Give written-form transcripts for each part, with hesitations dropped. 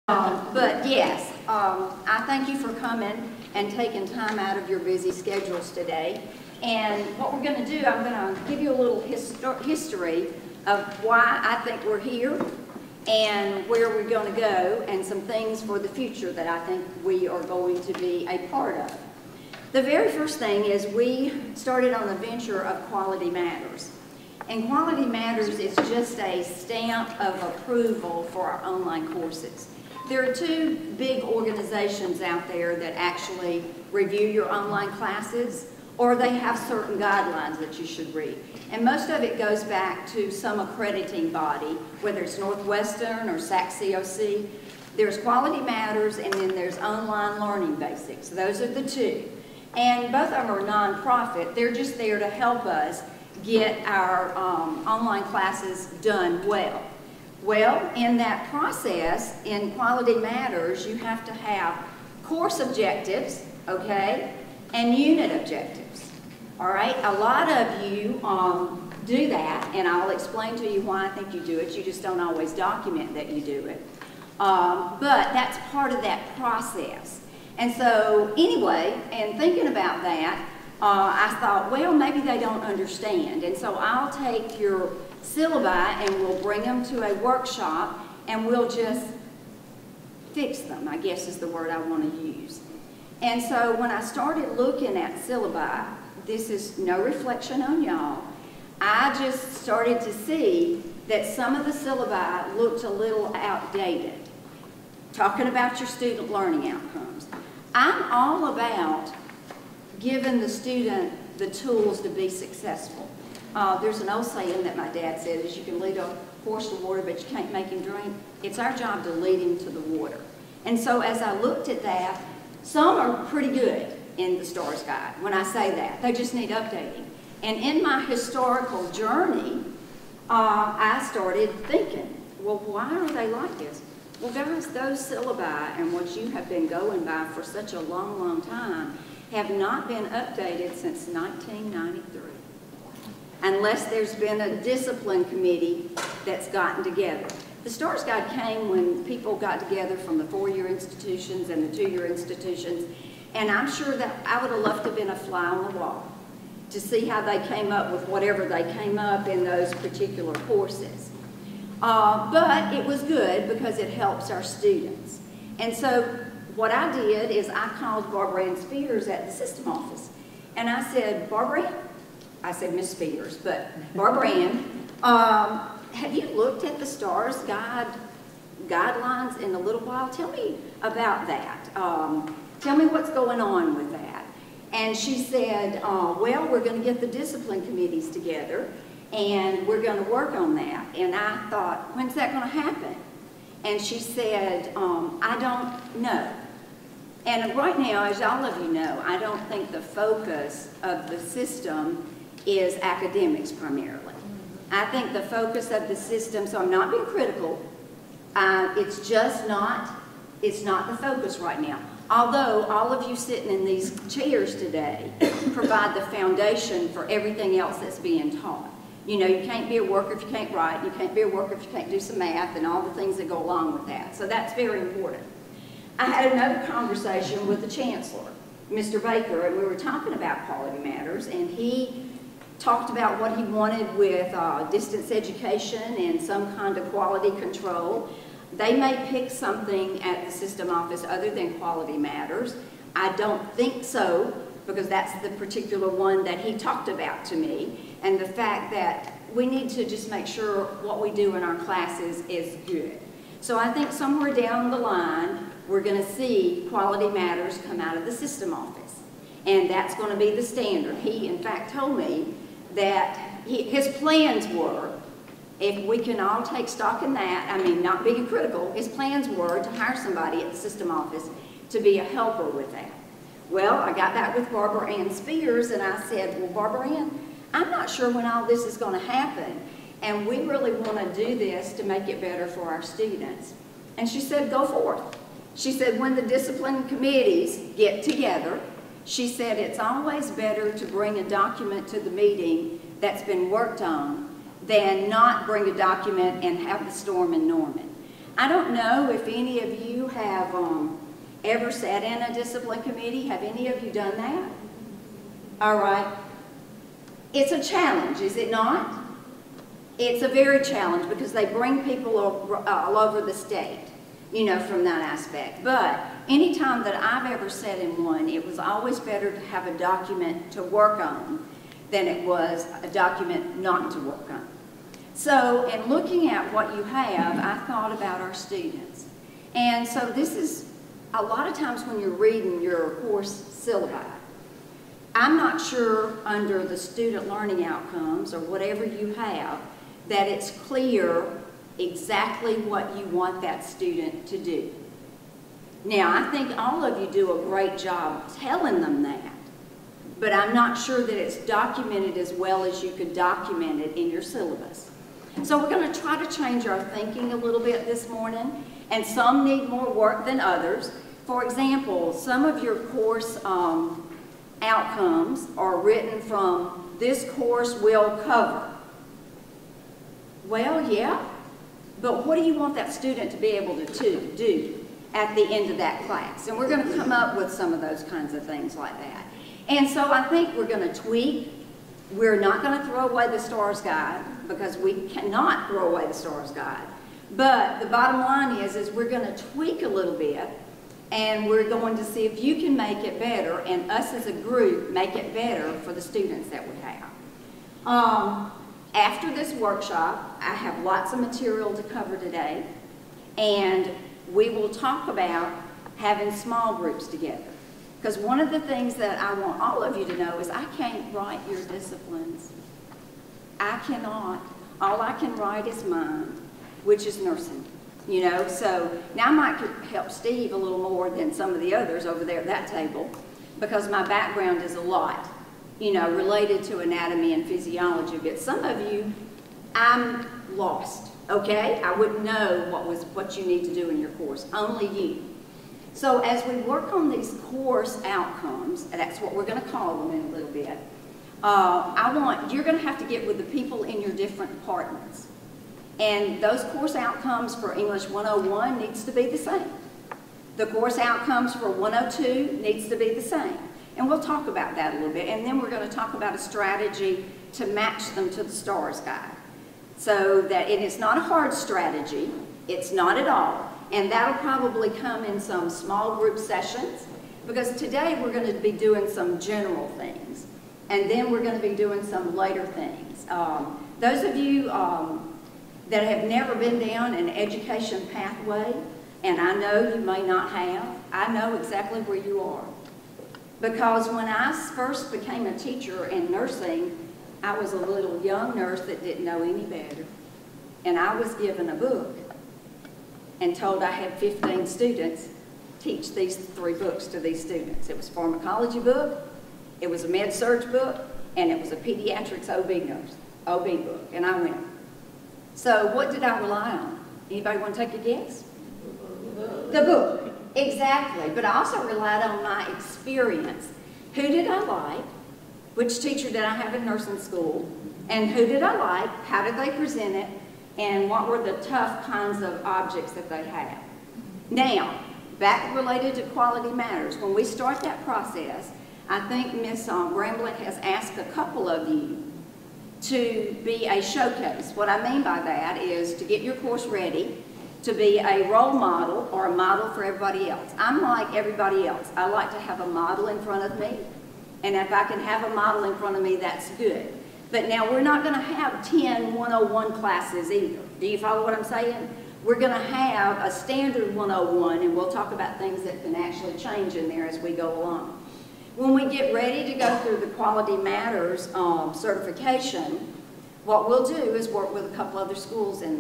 But yes, I thank you for coming and taking time out of your busy schedules today. And what we're going to do, I'm going to give you a little history of why I think we're here and where we're going to go and some things for the future that I think we are going to be a part of. The very first thing is we started on the venture of Quality Matters. And Quality Matters is just a stamp of approval for our online courses. There are two big organizations out there that actually review your online classes, or they have certain guidelines that you should read. And most of it goes back to some accrediting body, whether it's Northwestern or SACCOC. There's Quality Matters, and then there's Online Learning Basics. Those are the two. And both of them are nonprofit. They're just there to help us get our online classes done well. Well, in that process, in Quality Matters, you have to have course objectives, okay, and unit objectives, all right? A lot of you do that, and I'll explain to you why I think you do it. You just don't always document that you do it. But that's part of that process. And so, anyway, and thinking about that, I thought, well, maybe they don't understand. And so I'll take your syllabi and we'll bring them to a workshop and we'll just fix them, I guess is the word I want to use. And so when I started looking at syllabi, this is no reflection on y'all, I just started to see that some of the syllabi looked a little outdated. Talking about your student learning outcomes. I'm all about giving the student the tools to be successful. There's an old saying that my dad said is you can lead a horse to water but you can't make him drink. It's our job to lead him to the water. And so as I looked at that, some are pretty good in the STARS Guide when I say that. They just need updating. And in my historical journey, I started thinking, well, why are they like this? Well, guys, those syllabi and what you have been going by for such a long, long time have not been updated since 1993. Unless there's been a discipline committee that's gotten together. The STARS Guide came when people got together from the 4-year institutions and the 2-year institutions, and I'm sure that I would have loved to have been a fly on the wall to see how they came up with whatever they came up in those particular courses. But it was good because it helps our students. And so what I did is I called Barbara Ann Spears at the system office, and I said, Barbara, I said Miss Spears, but Barbara Ann, have you looked at the STARS Guide guidelines in a little while? Tell me about that. Tell me what's going on with that. And she said, well, we're going to get the discipline committees together, and we're going to work on that. And I thought, when's that going to happen? And she said, I don't know. And right now, as all of you know, I don't think the focus of the system is academics primarily. I think the focus of the system, so I'm not being critical, it's just not, it's not the focus right now. Although all of you sitting in these chairs today provide the foundation for everything else that's being taught. You know, you can't be a worker if you can't write, you can't be a worker if you can't do some math and all the things that go along with that. So that's very important. I had another conversation with the Chancellor, Mr. Baker, and we were talking about Quality Matters, and he talked about what he wanted with distance education and some kind of quality control. They may pick something at the system office other than Quality Matters. I don't think so, because that's the particular one that he talked about to me, and the fact that we need to just make sure what we do in our classes is good. So I think somewhere down the line, we're going to see Quality Matters come out of the system office, and that's going to be the standard. He, in fact, told me that his plans were, if we can all take stock in that, I mean, not being critical, his plans were to hire somebody at the system office to be a helper with that. Well, I got back with Barbara Ann Spears, and I said, well, Barbara Ann, I'm not sure when all this is going to happen, and we really want to do this to make it better for our students. And she said, go forth. She said, when the discipline committees get together, she said, it's always better to bring a document to the meeting that's been worked on than not bring a document and have the storm in Norman. I don't know if any of you have ever sat in a discipline committee? Have any of you done that? All right. It's a challenge, is it not? It's a very challenge because they bring people all over the state, you know, from that aspect. But anytime that I've ever sat in one, it was always better to have a document to work on than it was a document not to work on. So in looking at what you have, I thought about our students. And so this is, a lot of times when you're reading your course syllabi, I'm not sure under the student learning outcomes or whatever you have that it's clear exactly what you want that student to do. Now, I think all of you do a great job telling them that, but I'm not sure that it's documented as well as you could document it in your syllabus. So we're going to try to change our thinking a little bit this morning, and some need more work than others. For example, some of your course outcomes are written from "this course will cover." Well, yeah, but what do you want that student to be able to do at the end of that class? And we're going to come up with some of those kinds of things like that. And so I think we're going to tweak. We're not going to throw away the STARS Guide because we cannot throw away the STARS Guide. But the bottom line is we're going to tweak a little bit, and we're going to see if you can make it better, and us as a group make it better for the students that we have. After this workshop, I have lots of material to cover today, and we will talk about having small groups together. Because one of the things that I want all of you to know is I can't write your disciplines. I cannot. All I can write is mine, which is nursing. You know, so now I might help Steve a little more than some of the others over there at that table, because my background is a lot, you know, related to anatomy and physiology. But some of you, I'm lost, okay? I wouldn't know what you need to do in your course, only you. So as we work on these course outcomes, and that's what we're going to call them in a little bit, you're going to have to get with the people in your different departments. And those course outcomes for English 101 needs to be the same. The course outcomes for 102 needs to be the same. And we'll talk about that a little bit. And then we're going to talk about a strategy to match them to the STARS Guide. So that it is not a hard strategy. It's not at all. And that'll probably come in some small group sessions, because today we're going to be doing some general things. And then we're going to be doing some later things. Those of you that have never been down an education pathway, and I know you may not have, I know exactly where you are. Because when I first became a teacher in nursing, I was a little young nurse that didn't know any better. And I was given a book and told I had 15 students teach these 3 books to these students. It was a pharmacology book, it was a med-surg book, and it was a pediatrics OB book, and I went. So what did I rely on? Anybody want to take a guess? The book, exactly. But I also relied on my experience. Who did I like? Which teacher did I have in nursing school? And who did I like? How did they present it? And what were the tough kinds of objects that they had? Now, back related to Quality Matters, when we start that process, I think Ms. Bramblett has asked a couple of you to be a showcase. What I mean by that is to get your course ready, to be a role model or a model for everybody else. I'm like everybody else. I like to have a model in front of me, and if I can have a model in front of me, that's good. But now we're not going to have 10 101 classes either. Do you follow what I'm saying? We're going to have a standard 101, and we'll talk about things that can actually change in there as we go along. When we get ready to go through the Quality Matters certification, what we'll do is work with a couple other schools in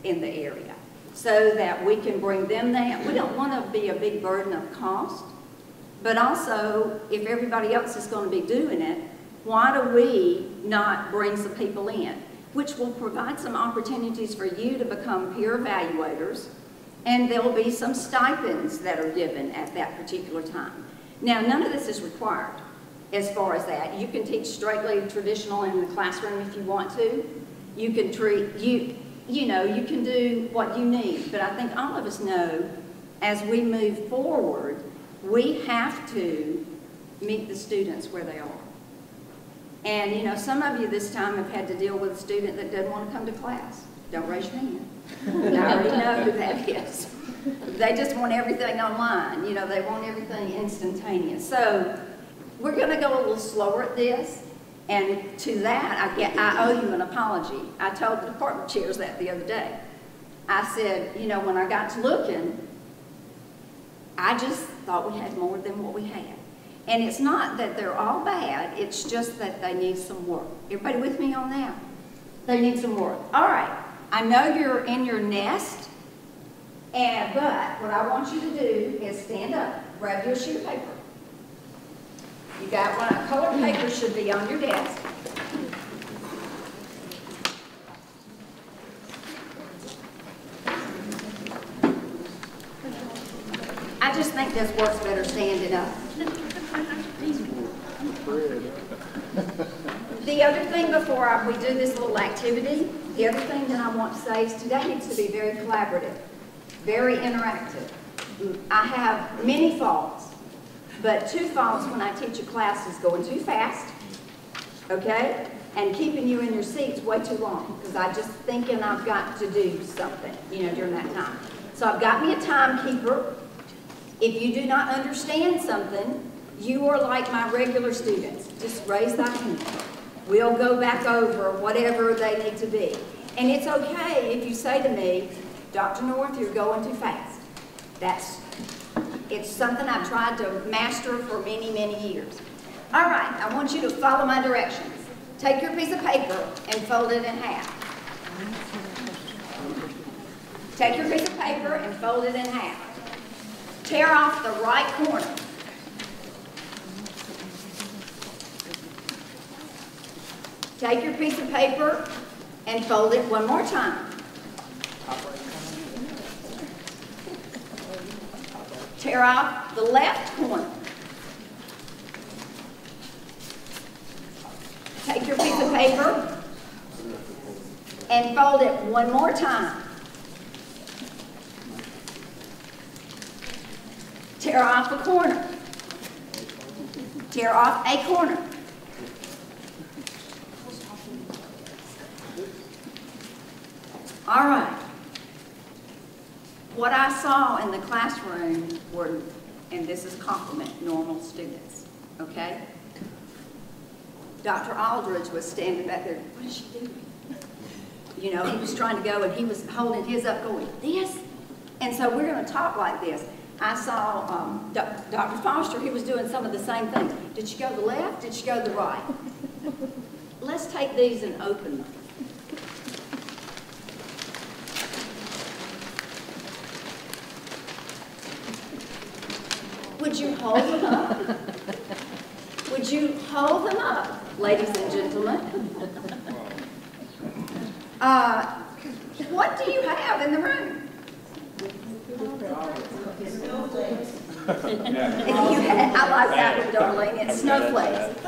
the area so that we can bring them that. We don't want to be a big burden of cost, but also if everybody else is going to be doing it, why do we not bring some people in? Which will provide some opportunities for you to become peer evaluators, and there will be some stipends that are given at that particular time. Now, none of this is required as far as that. You can teach straightly traditional in the classroom if you want to. You can you can do what you need, but I think all of us know as we move forward, we have to meet the students where they are. And, you know, some of you this time have had to deal with a student that doesn't want to come to class. Don't raise your hand. I already know who that is. They just want everything online. You know, they want everything instantaneous. So we're going to go a little slower at this. And to that, I owe you an apology. I told the department chairs that the other day. I said, you know, when I got to looking, I just thought we had more than what we had. And it's not that they're all bad, it's just that they need some work. Everybody with me on that? They need some work. All right, I know you're in your nest, but what I want you to do is stand up, grab your sheet of paper. You got one, a colored paper should be on your desk. I just think this works better standing up. The other thing before we do this little activity, the other thing that I want to say is today needs to be very collaborative, very interactive. I have many faults, but 2 faults when I teach a class is going too fast, okay, and keeping you in your seats way too long, because I just thinking I've got to do something, you know, during that time. So I've got me a timekeeper. If you do not understand something, you are like my regular students. Just raise thy hand. We'll go back over whatever they need to be. And it's okay if you say to me, Dr. North, you're going too fast. It's something I've tried to master for many, many years. All right, I want you to follow my directions. Take your piece of paper and fold it in half. Take your piece of paper and fold it in half. Tear off the right corner. Take your piece of paper and fold it one more time. Tear off the left corner. Take your piece of paper and fold it one more time. Tear off a corner. Tear off a corner. All right. What I saw in the classroom were, and this is compliment, normal students, okay? Dr. Aldridge was standing back there, what is she doing? You know, he was trying to go and he was holding his up going, this? And so we're going to talk like this. I saw Dr. Foster, he was doing some of the same things. Did she go to the left? Did she go to the right? Let's take these and open them. Would you hold them up? Would you hold them up, ladies and gentlemen? What do you have in the room? I like that one, Darlene. It's snowflakes.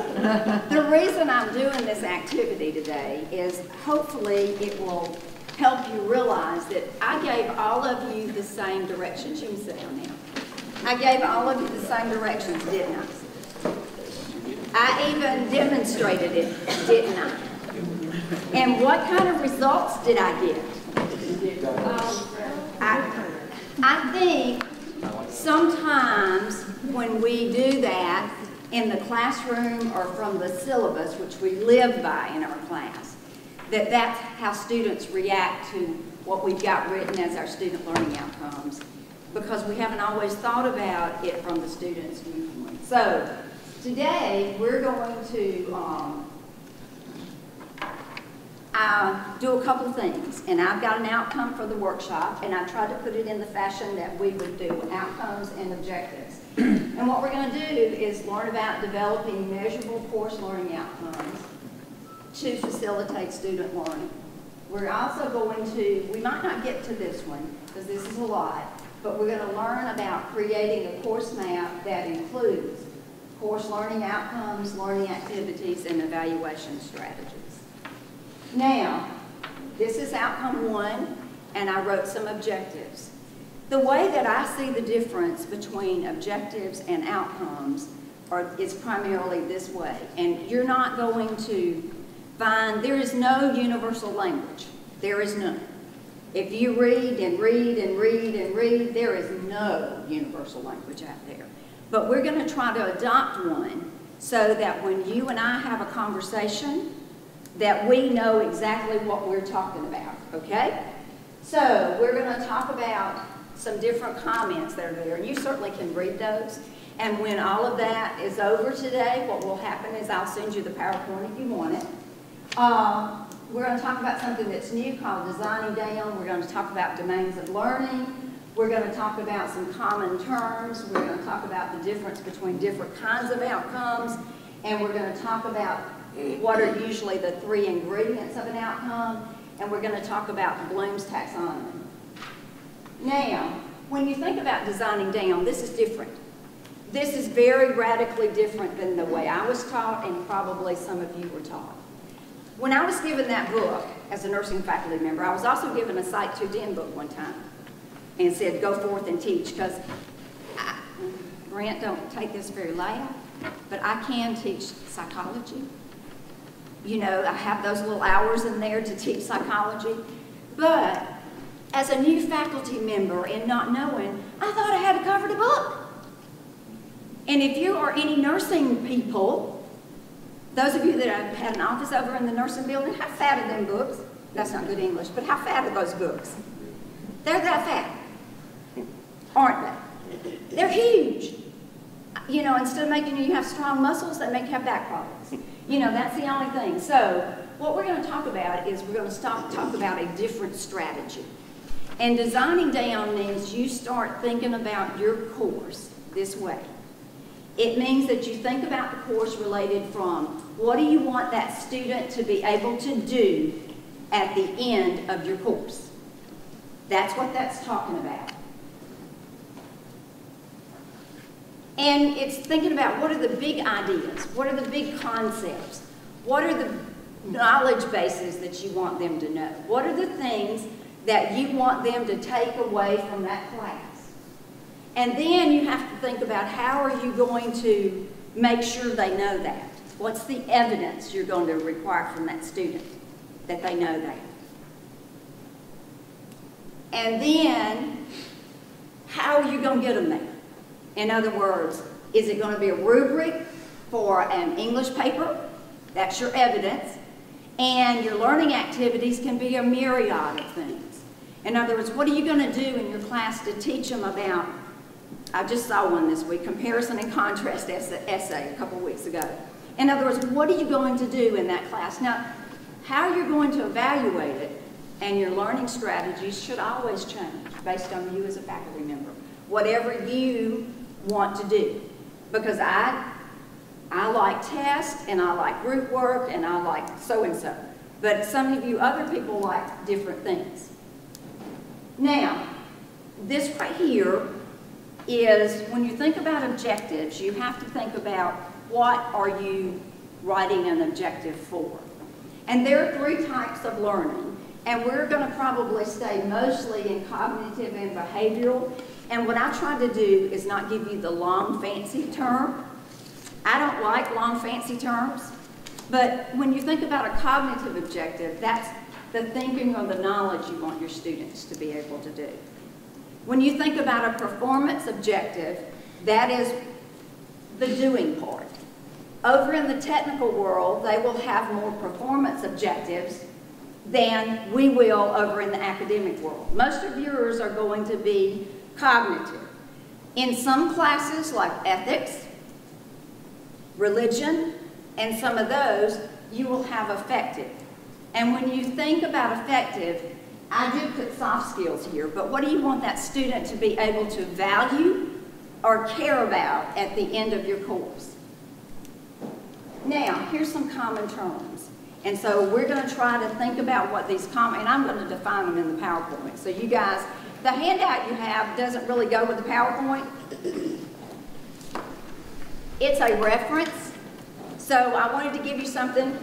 The reason I'm doing this activity today is hopefully it will help you realize that I gave all of you the same directions. You can sit down now. I gave all of you the same directions, didn't I? I even demonstrated it, didn't I? And what kind of results did I get? I think sometimes when we do that in the classroom or from the syllabus, which we live by in our class, that's how students react to what we've got written as our student learning outcomes, because we haven't always thought about it from the student's viewpoint. So today we're going to do a couple things, and I've got an outcome for the workshop, and I tried to put it in the fashion that we would do, outcomes and objectives. And what we're going to do is learn about developing measurable course learning outcomes to facilitate student learning. We're also going to, we might not get to this one, because this is a lot, but we're going to learn about creating a course map that includes course learning outcomes, learning activities, and evaluation strategies. Now, this is outcome 1, and I wrote some objectives. The way that I see the difference between objectives and outcomes is primarily this way. And you're not going to find, there is no universal language. There is none. If you read and read and read and read, there is no universal language out there. But we're going to try to adopt one so that when you and I have a conversation, that we know exactly what we're talking about, okay? So we're going to talk about some different comments that are there, and you certainly can read those. And when all of that is over today, what will happen is I'll send you the PowerPoint if you want it. We're going to talk about something that's new called Designing Down. We're going to talk about domains of learning. We're going to talk about some common terms. We're going to talk about the difference between different kinds of outcomes. And we're going to talk about what are usually the 3 ingredients of an outcome. And we're going to talk about Bloom's taxonomy. Now, when you think about designing down, this is different. This is very radically different than the way I was taught and probably some of you were taught. When I was given that book as a nursing faculty member, I was also given a Psych 210 book one time and said, go forth and teach, because Brent, don't take this very loud, but I can teach psychology. You know, I have those little hours in there to teach psychology, but as a new faculty member and not knowing, I thought I had to cover the book. And if you are any nursing people, those of you that have had an office over in the nursing building, how fat are them books? That's not good English, but how fat are those books? They're that fat, aren't they? They're huge. You know, instead of making you have strong muscles, they make you have back problems. You know, that's the only thing. So what we're going to talk about is we're going to talk about a different strategy. And designing down means you start thinking about your course this way. It means that you think about the course related from what do you want that student to be able to do at the end of your course. That's what that's talking about. And it's thinking about what are the big ideas, what are the big concepts, what are the knowledge bases that you want them to know, what are the things that you want them to take away from that class. And then you have to think about how are you going to make sure they know that. What's the evidence you're going to require from that student that they know that? And then how are you going to get them there? In other words, is it going to be a rubric for an English paper? That's your evidence. And your learning activities can be a myriad of things. In other words, what are you going to do in your class to teach them about, I just saw one this week, comparison and contrast essay a couple weeks ago. In other words, what are you going to do in that class? Now, how you're going to evaluate it and your learning strategies should always change based on you as a faculty member. Whatever you want to do. Because I like tests and I like group work and I like so-and-so. But some of you other people like different things. Now, this right here is when you think about objectives, you have to think about what are you writing an objective for. And there are 3 types of learning, and we're going to probably stay mostly in cognitive and behavioral. And what I try to do is not give you the long, fancy term. I don't like long, fancy terms, but when you think about a cognitive objective, that's the thinking or the knowledge you want your students to be able to do. When you think about a performance objective, that is the doing part. Over in the technical world, they will have more performance objectives than we will over in the academic world. Most of yours are going to be cognitive. In some classes like ethics, religion, and some of those, you will have affective. And when you think about affective, I do put soft skills here, but what do you want that student to be able to value or care about at the end of your course? Now, here's some common terms. And so we're going to try to think about what these common, and I'm going to define them in the PowerPoint. So you guys, the handout you have doesn't really go with the PowerPoint. It's a reference. So I wanted to give you something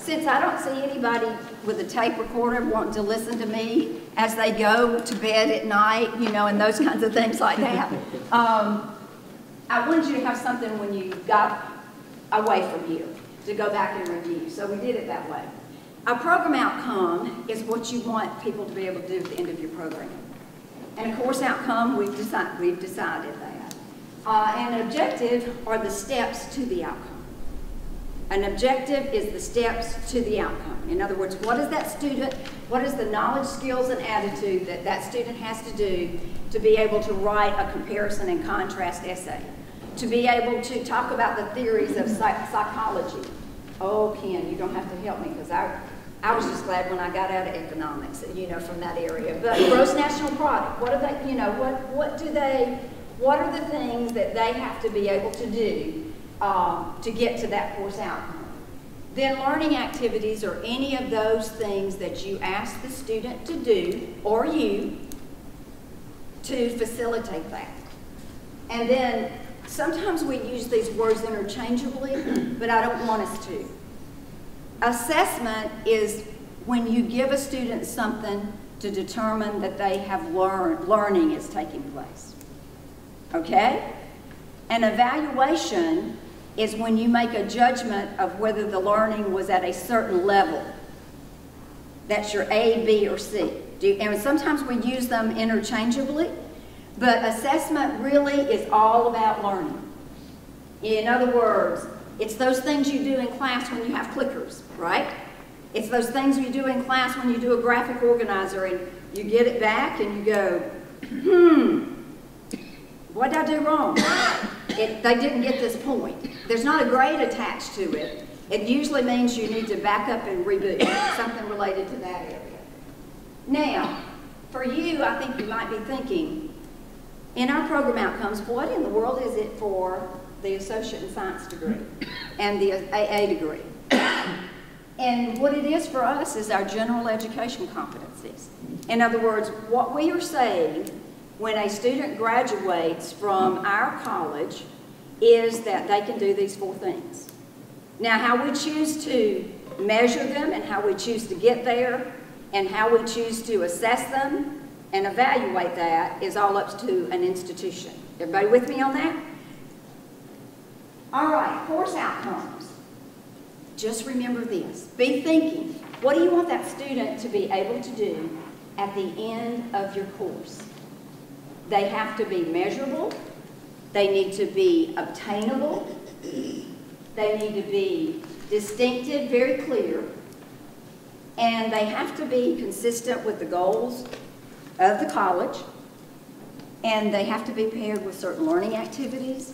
since I don't see anybody with a tape recorder wanting to listen to me as they go to bed at night, you know, and those kinds of things like that, I wanted you to have something when you got away from here to go back and review. So we did it that way. A program outcome is what you want people to be able to do at the end of your program. And a course outcome, we've decided that. And an objective are the steps to the outcome. An objective is the steps to the outcome. In other words, what is the knowledge, skills, and attitude that that student has to do to be able to write a comparison and contrast essay? To be able to talk about the theories of psychology. Oh, Ken, you don't have to help me, because I was just glad when I got out of economics, you know, from that area. But gross national product, what are they, you know, what are the things that they have to be able to do to get to that course outcome? Then learning activities are any of those things that you ask the student to do, or you, to facilitate that. And then sometimes we use these words interchangeably, but I don't want us to. Assessment is when you give a student something to determine that they have learning is taking place. Okay? An evaluation is when you make a judgment of whether the learning was at a certain level. That's your A, B, or C. And sometimes we use them interchangeably, but assessment really is all about learning. In other words, it's those things you do in class when you have clickers, right? It's those things you do in class when you do a graphic organizer and you get it back and you go, what did I do wrong? They didn't get this point. There's not a grade attached to it. It usually means you need to back up and reboot, something related to that area. Now, for you, I think you might be thinking, in our program outcomes, what in the world is it for the Associate in Science degree and the AA degree? And what it is for us is our general education competencies. In other words, what we are saying when a student graduates from our college is that they can do these 4 things. Now, how we choose to measure them and how we choose to get there and how we choose to assess them and evaluate that is all up to an institution. Everybody with me on that? All right, course outcomes. Just remember this. Be thinking, what do you want that student to be able to do at the end of your course? They have to be measurable. They need to be obtainable. They need to be distinctive, very clear. And they have to be consistent with the goals of the college. And they have to be paired with certain learning activities.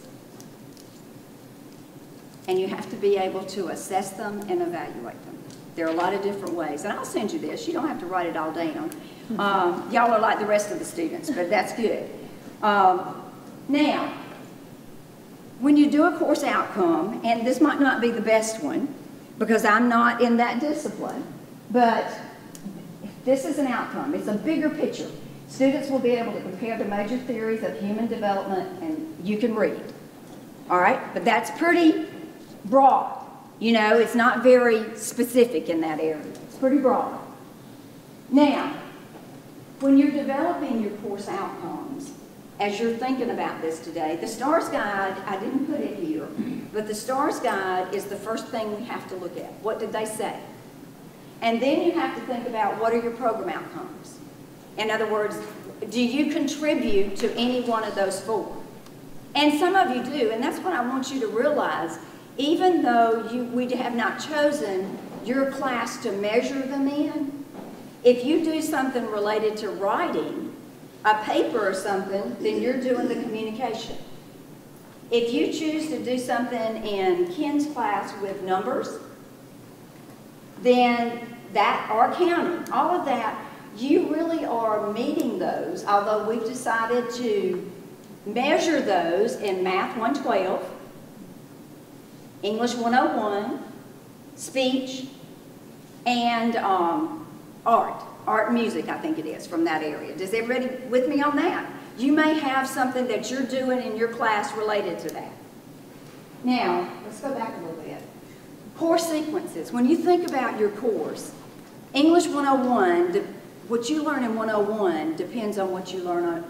And you have to be able to assess them and evaluate them. There are a lot of different ways. And I'll send you this. You don't have to write it all down. Y'all are like the rest of the students, but that's good. Now, when you do a course outcome, and this might not be the best one, because I'm not in that discipline, but this is an outcome. It's a bigger picture. Students will be able to compare the major theories of human development, and you can read. All right? But that's pretty broad. You know, it's not very specific in that area. It's pretty broad. Now, when you're developing your course outcomes, as you're thinking about this today, the STARS Guide, I didn't put it here, but the STARS Guide is the first thing we have to look at. What did they say? And then you have to think about what are your program outcomes. In other words, do you contribute to any one of those 4? And some of you do, and that's what I want you to realize. Even though we have not chosen your class to measure them in, if you do something related to writing, a paper or something, then you're doing the communication. If you choose to do something in Ken's class with numbers, then that, or counting, all of that, you really are meeting those, although we've decided to measure those in Math 112, English 101, speech, and art and music, I think it is, from that area. Is everybody with me on that? You may have something that you're doing in your class related to that. Now, let's go back a little bit. Course sequences. When you think about your course, English 101, what you learn in 101 depends on what you learn on,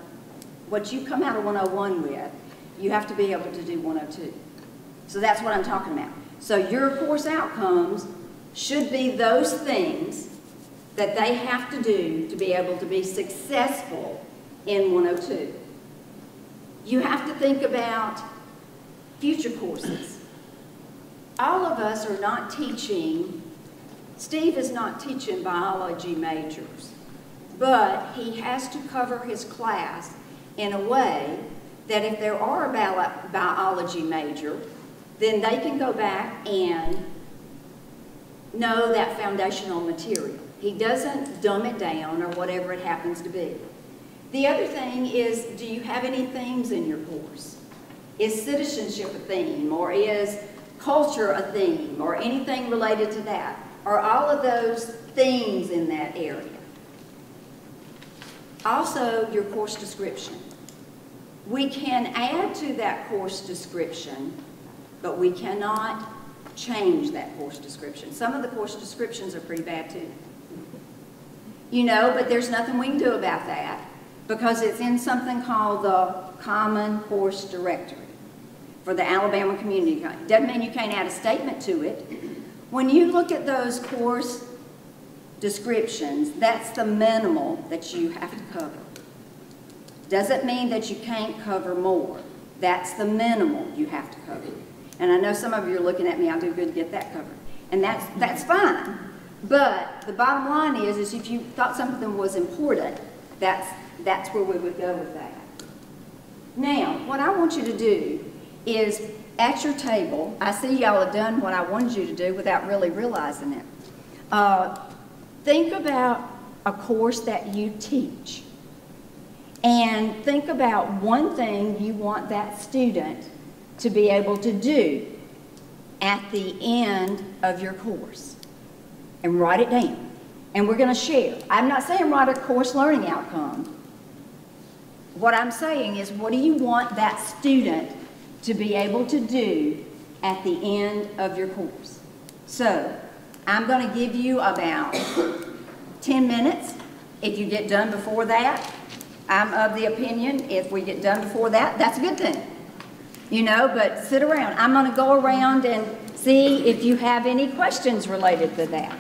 what you come out of 101 with. You have to be able to do 102. So that's what I'm talking about. So your course outcomes should be those things that they have to do to be able to be successful in 102. You have to think about future courses. All of us are not teaching, Steve is not teaching biology majors, but he has to cover his class in a way that if there are a biology major, then they can go back and know that foundational material. He doesn't dumb it down or whatever it happens to be. The other thing is, do you have any themes in your course? Is citizenship a theme, or is culture a theme, or anything related to that? Are all of those themes in that area? Also, your course description. We can add to that course description, but we cannot change that course description. Some of the course descriptions are pretty bad too. You know, but there's nothing we can do about that because it's in something called the Common Course Directory for the Alabama Community College. Doesn't mean you can't add a statement to it. When you look at those course descriptions, that's the minimal that you have to cover. Doesn't mean that you can't cover more. That's the minimal you have to cover. And I know some of you are looking at me, I'll do good to get that covered. And that's fine. But the bottom line is if you thought something was important, that's where we would go with that. Now, what I want you to do is at your table, I see y'all have done what I wanted you to do without really realizing it. Think about a course that you teach. And think about one thing you want that student to be able to do at the end of your course. And write it down. And we're going to share. I'm not saying write a course learning outcome. What I'm saying is, what do you want that student to be able to do at the end of your course? So, I'm going to give you about 10 minutes. If you get done before that, I'm of the opinion if we get done before that, that's a good thing. You know, but sit around. I'm going to go around and see if you have any questions related to that.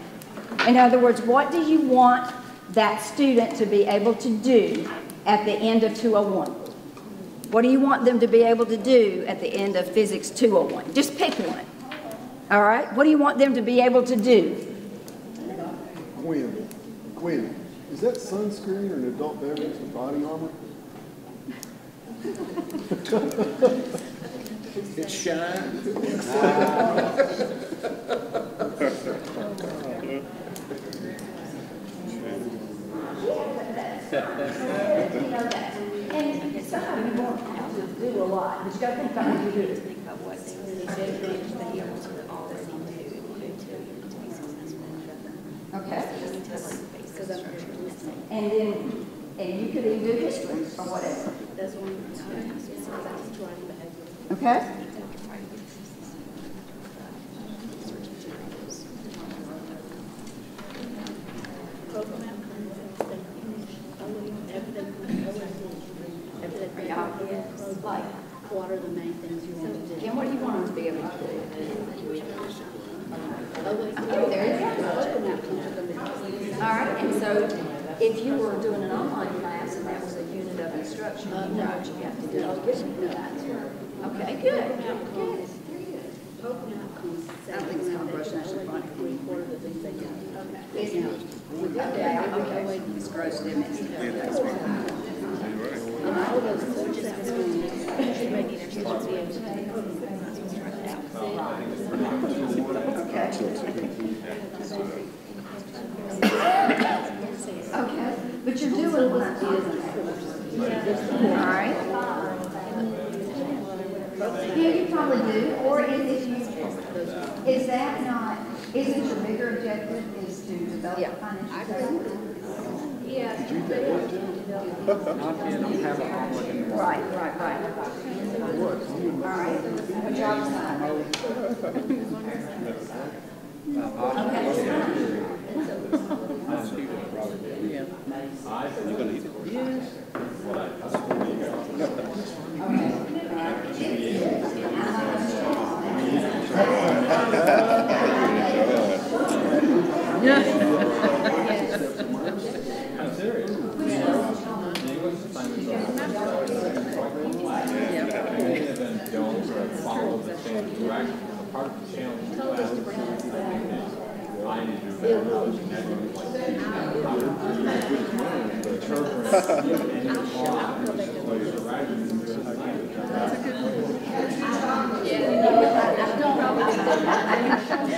In other words, what do you want that student to be able to do at the end of 201? What do you want them to be able to do at the end of Physics 201? Just pick one. All right? What do you want them to be able to do? Gwen, is that sunscreen or an adult beverage with body armor? It shines. And some of you won't have to do a lot, but you got to think about what you do. Okay. And then, you could even do history or whatever. Okay? Like, what are the main things you want to do? and what do you want them to be able to do? There you go. All right, and so if you were doing an online class and that was a unit of instruction, you know what you have to do. Okay, good. Good. Open outcomes. I think it's called brush national body. What are the things that you do? Okay, it's gross, didn't it? And all of those coaches at school should make their students be able to take Okay, but you're doing what I'm doing. All right. Yeah, you probably do. Or is that not, isn't your bigger objective is to develop a financial statement? Yeah. Right. All right. What job is that? Okay. Follow the same direction. Part of the challenge is I need to do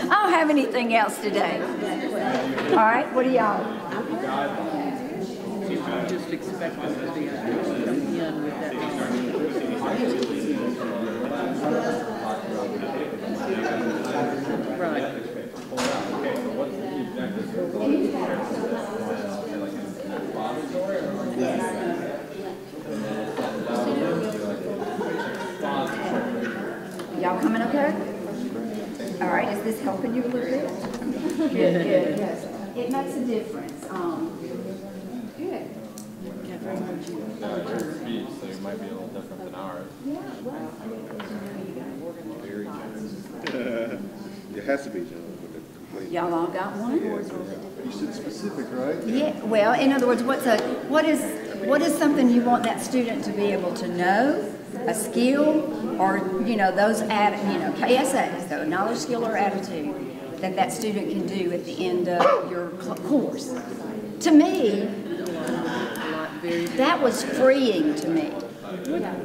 I don't have anything else today. All right, what do y'all? I'm just expecting to be coming in with that. Right. Y'all coming okay? All right, is this helping you a little bit? Good, good, yes. It makes a difference. Good. speed, so it might be a little different than ours. It has to be, John, with the complete. Y'all all got one? You said specific, right? Yeah, well, in other words, what is something you want that student to be able to know, a skill, or, those KSAs, the knowledge, skill, or attitude, that student can do at the end of your course. To me, that was freeing to me,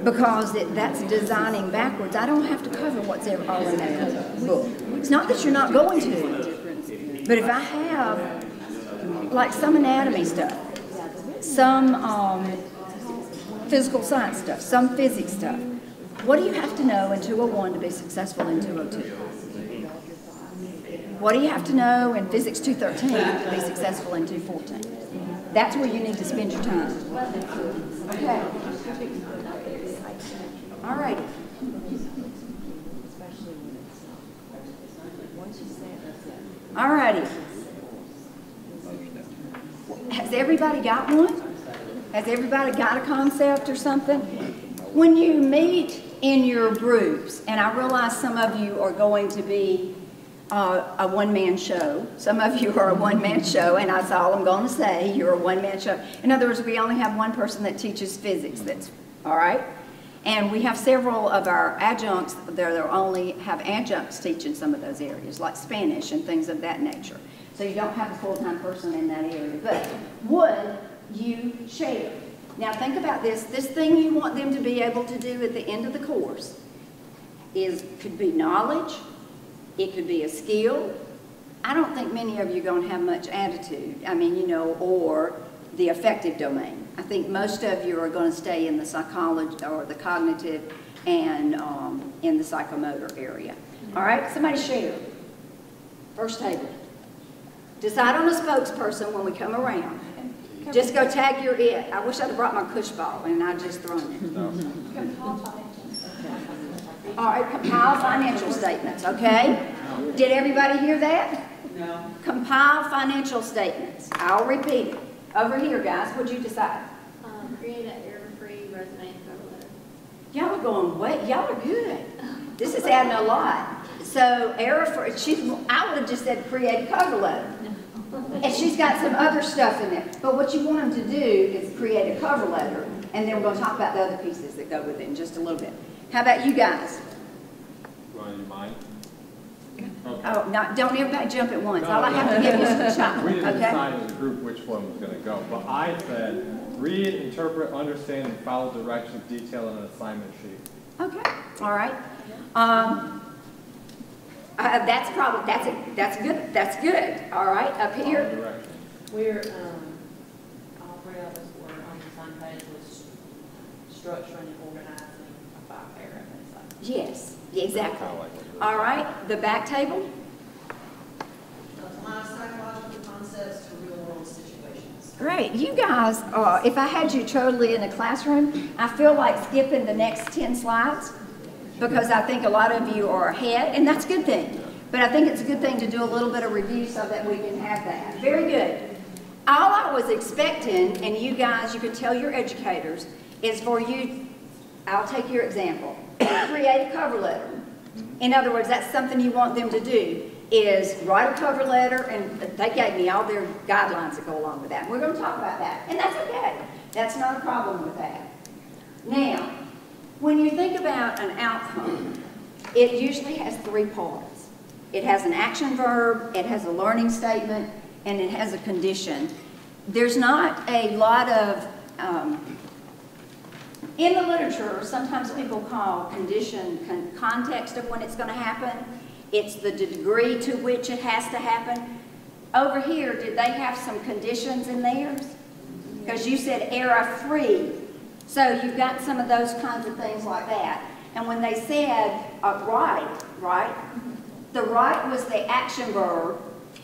because that's designing backwards. I don't have to cover what's all in that book. It's not that you're not going to, but if I have, like, some anatomy stuff, some physical science stuff, some physics stuff, what do you have to know in 201 to be successful in 202? What do you have to know in Physics 213 to be successful in 214? That's where you need to spend your time. Okay. All right. All righty. Has everybody got one? Has everybody got a concept or something? When you meet in your groups, and I realize some of you are going to be a one-man show. Some of you are a one-man show, and that's all I'm going to say. You're a one-man show. In other words, we only have one person that teaches physics. That's all right. And we have several of our adjuncts that only have adjuncts teaching some of those areas, like Spanish and things of that nature. So you don't have a full-time person in that area. But would you share? Now think about this. This thing you want them to be able to do at the end of the course could be knowledge. It could be a skill. I don't think many of you are going to have much attitude, or the affective domain. I think most of you are going to stay in the psychology or the cognitive and in the psychomotor area. All right, somebody share. First table. Decide on a spokesperson when we come around. Just go tag your it. I wish I'd have brought my cush ball and I'd just thrown it. No. All right, compile financial statements, okay? Did everybody hear that? No. Compile financial statements. I'll repeat it. Over here, guys, what'd you decide? Create an error-free resume and cover letter. Y'all are going, what? Y'all are good. This is adding a lot. So, error-free, I would have just said create a cover letter. And she's got some other stuff in there. But what you want them to do is create a cover letter, and then we're going to talk about the other pieces that go with it in just a little bit. How about you guys? You want to do mine? Okay. Oh, don't everybody jump at once. All I have to give you some time. We didn't Okay? decide as a group which one was going to go. But I said, read, interpret, understand, and follow directions detailed in an assignment sheet. Okay. All right. That's good. That's good. All right. Up Follow here. directions. We're, all three of us were on the same page with structuring and organizing a 5-paragraph essay. Yes. Exactly. Kinda like what you're All right. The back table. Apply psychological concepts to real-world situations. Great. You guys, if I had you totally in a classroom, I feel like skipping the next 10 slides because I think a lot of you are ahead, and that's a good thing. But I think it's a good thing to do a little bit of review so that we can have that. Very good. All I was expecting, and you guys, you could tell your educators, is for you, I'll take your example, create a cover letter. In other words, that's something you want them to do, is write a cover letter, and they gave me all their guidelines that go along with that. We're going to talk about that, and that's okay. That's not a problem with that. Now, when you think about an outcome, it usually has three parts. It has an action verb, it has a learning statement, and it has a condition. There's not a lot of, in the literature, sometimes people call condition context of when it's going to happen. It's the degree to which it has to happen. Over here, did they have some conditions in theirs? Because you said error-free. So you've got some of those kinds of things like that. And when they said right? The right was the action verb,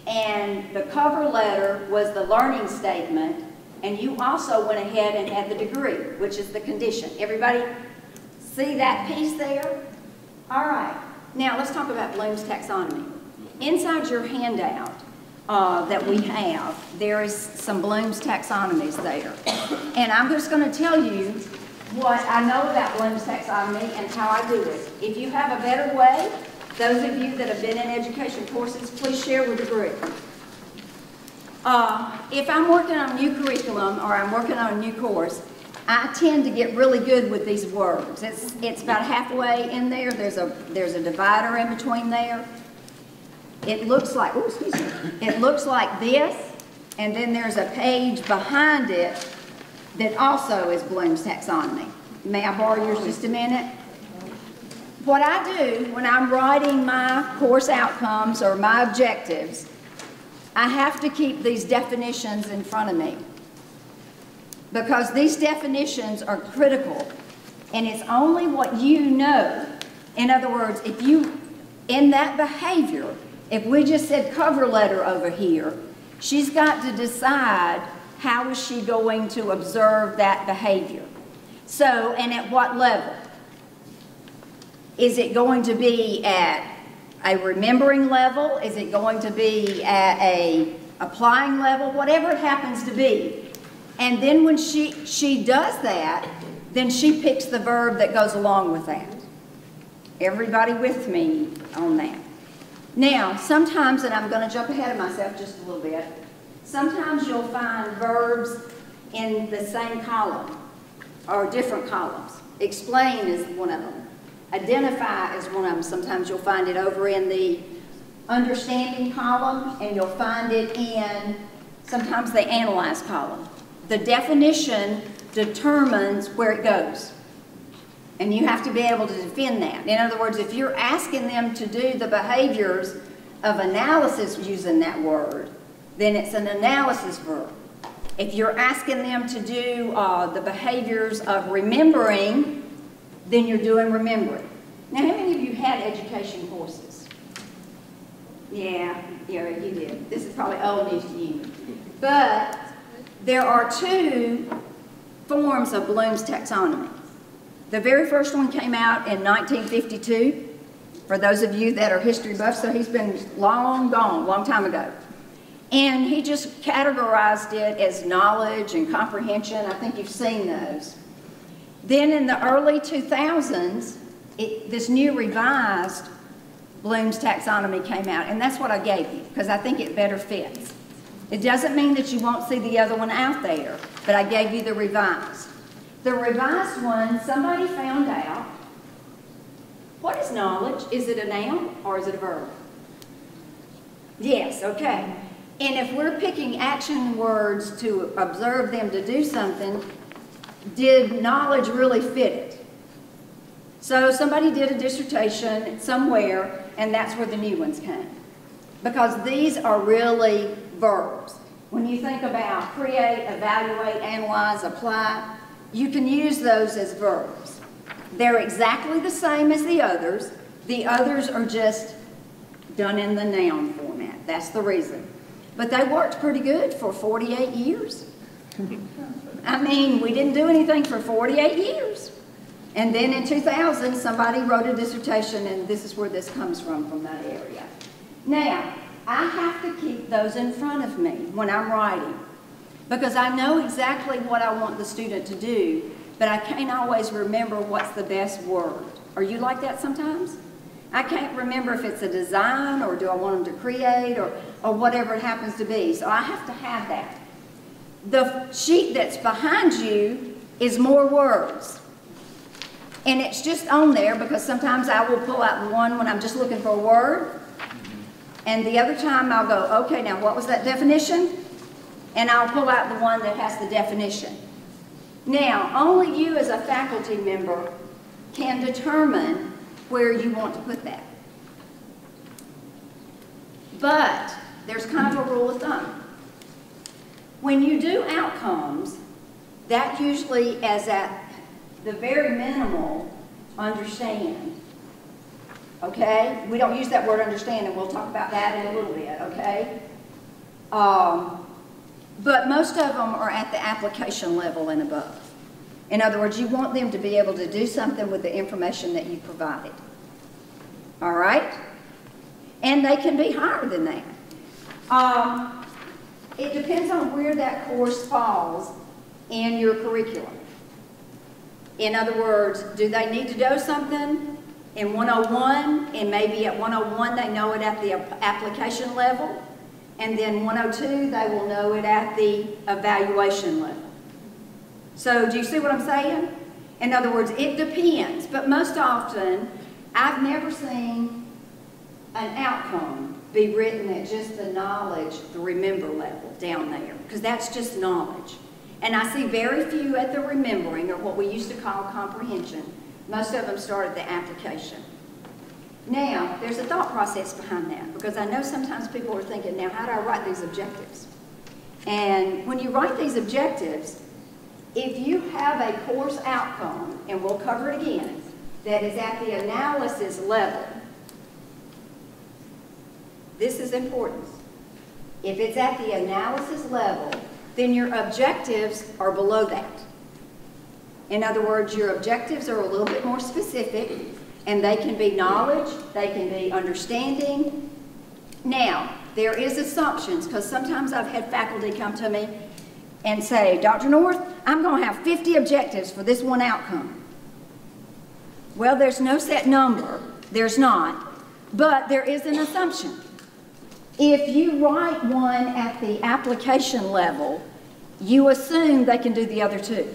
and the cover letter was the learning statement, and you also went ahead and had the degree, which is the condition. Everybody see that piece there? All right. Now let's talk about Bloom's taxonomy. Inside your handout that we have, there is some Bloom's taxonomies there. And I'm just going to tell you what I know about Bloom's taxonomy and how I do it. If you have a better way, those of you that have been in education courses, please share with the group. If I'm working on a new curriculum or I'm working on a new course, I tend to get really good with these words. It's about halfway in there. There's a divider in between there. It looks like, oh, excuse me. It looks like this, and then there's a page behind it that also is Bloom's taxonomy. May I borrow yours just a minute? What I do when I'm writing my course outcomes or my objectives, I have to keep these definitions in front of me, because these definitions are critical, and it's only what you know. In other words, if you, in that behavior, if we just said cover letter over here, she's got to decide how is she going to observe that behavior. So, and at what level? Is it going to be at a remembering level? Is it going to be at a applying level? Whatever it happens to be. And then when she does that, then she picks the verb that goes along with that. Everybody with me on that? Now, sometimes, and I'm going to jump ahead of myself just a little bit, sometimes you'll find verbs in the same column or different columns. Explain is one of them. Identify is one of them. Sometimes you'll find it over in the understanding column, and you'll find it in sometimes the analyze column. The definition determines where it goes, and you have to be able to defend that. In other words, if you're asking them to do the behaviors of analysis using that word, then it's an analysis verb. If you're asking them to do the behaviors of remembering, then you're doing remembering. Now, how many of you had education courses? Yeah, you did. This is probably old news to you. But there are two forms of Bloom's taxonomy. The very first one came out in 1952, for those of you that are history buffs, so he's been long gone, long time ago. And he just categorized it as knowledge and comprehension. I think you've seen those. Then in the early 2000s, this new revised Bloom's taxonomy came out, and that's what I gave you, because I think it better fits. It doesn't mean that you won't see the other one out there, but I gave you the revised. The revised one, somebody found out, what is knowledge? Is it a noun or is it a verb? Yes, okay. And if we're picking action words to observe them to do something, did knowledge really fit it? So somebody did a dissertation somewhere, and that's where the new ones came. Because these are really verbs. When you think about create, evaluate, analyze, apply, you can use those as verbs. They're exactly the same as the others. The others are just done in the noun format. That's the reason. But they worked pretty good for 48 years. I mean, we didn't do anything for 48 years. And then in 2000, somebody wrote a dissertation, and this is where this comes from that area. Now, I have to keep those in front of me when I'm writing, because I know exactly what I want the student to do, but I can't always remember what's the best word. Are you like that sometimes? I can't remember if it's a design, or do I want them to create, or whatever it happens to be. So I have to have that. The sheet that's behind you is more words. And it's just on there because sometimes I will pull out the one when I'm just looking for a word. And the other time I'll go, okay, now what was that definition? And I'll pull out the one that has the definition. Now, only you as a faculty member can determine where you want to put that. But there's kind of a rule of thumb. When you do outcomes, that usually is at the very minimal understand. Okay? We don't use that word understand, and we'll talk about that in a little bit, okay? But most of them are at the application level and above. In other words, you want them to be able to do something with the information that you provided. All right? And they can be higher than that. It depends on where that course falls in your curriculum. In other words, do they need to know something in 101, and maybe at 101 they know it at the application level, and then 102 they will know it at the evaluation level. So do you see what I'm saying? In other words, it depends, but most often I've never seen an outcome be written at just the knowledge, the remember level down there, because that's just knowledge. And I see very few at the remembering, or what we used to call comprehension. Most of them start at the application. Now, there's a thought process behind that, because I know sometimes people are thinking, now how do I write these objectives? And when you write these objectives, if you have a course outcome, and we'll cover it again, that is at the analysis level, this is important. If it's at the analysis level, then your objectives are below that. In other words, your objectives are a little bit more specific, and they can be knowledge, they can be understanding. Now, there is assumptions, because sometimes I've had faculty come to me and say, Dr. North, I'm going to have 50 objectives for this one outcome. Well, there's no set number, there's not, but there is an assumption. If you write one at the application level, you assume they can do the other two.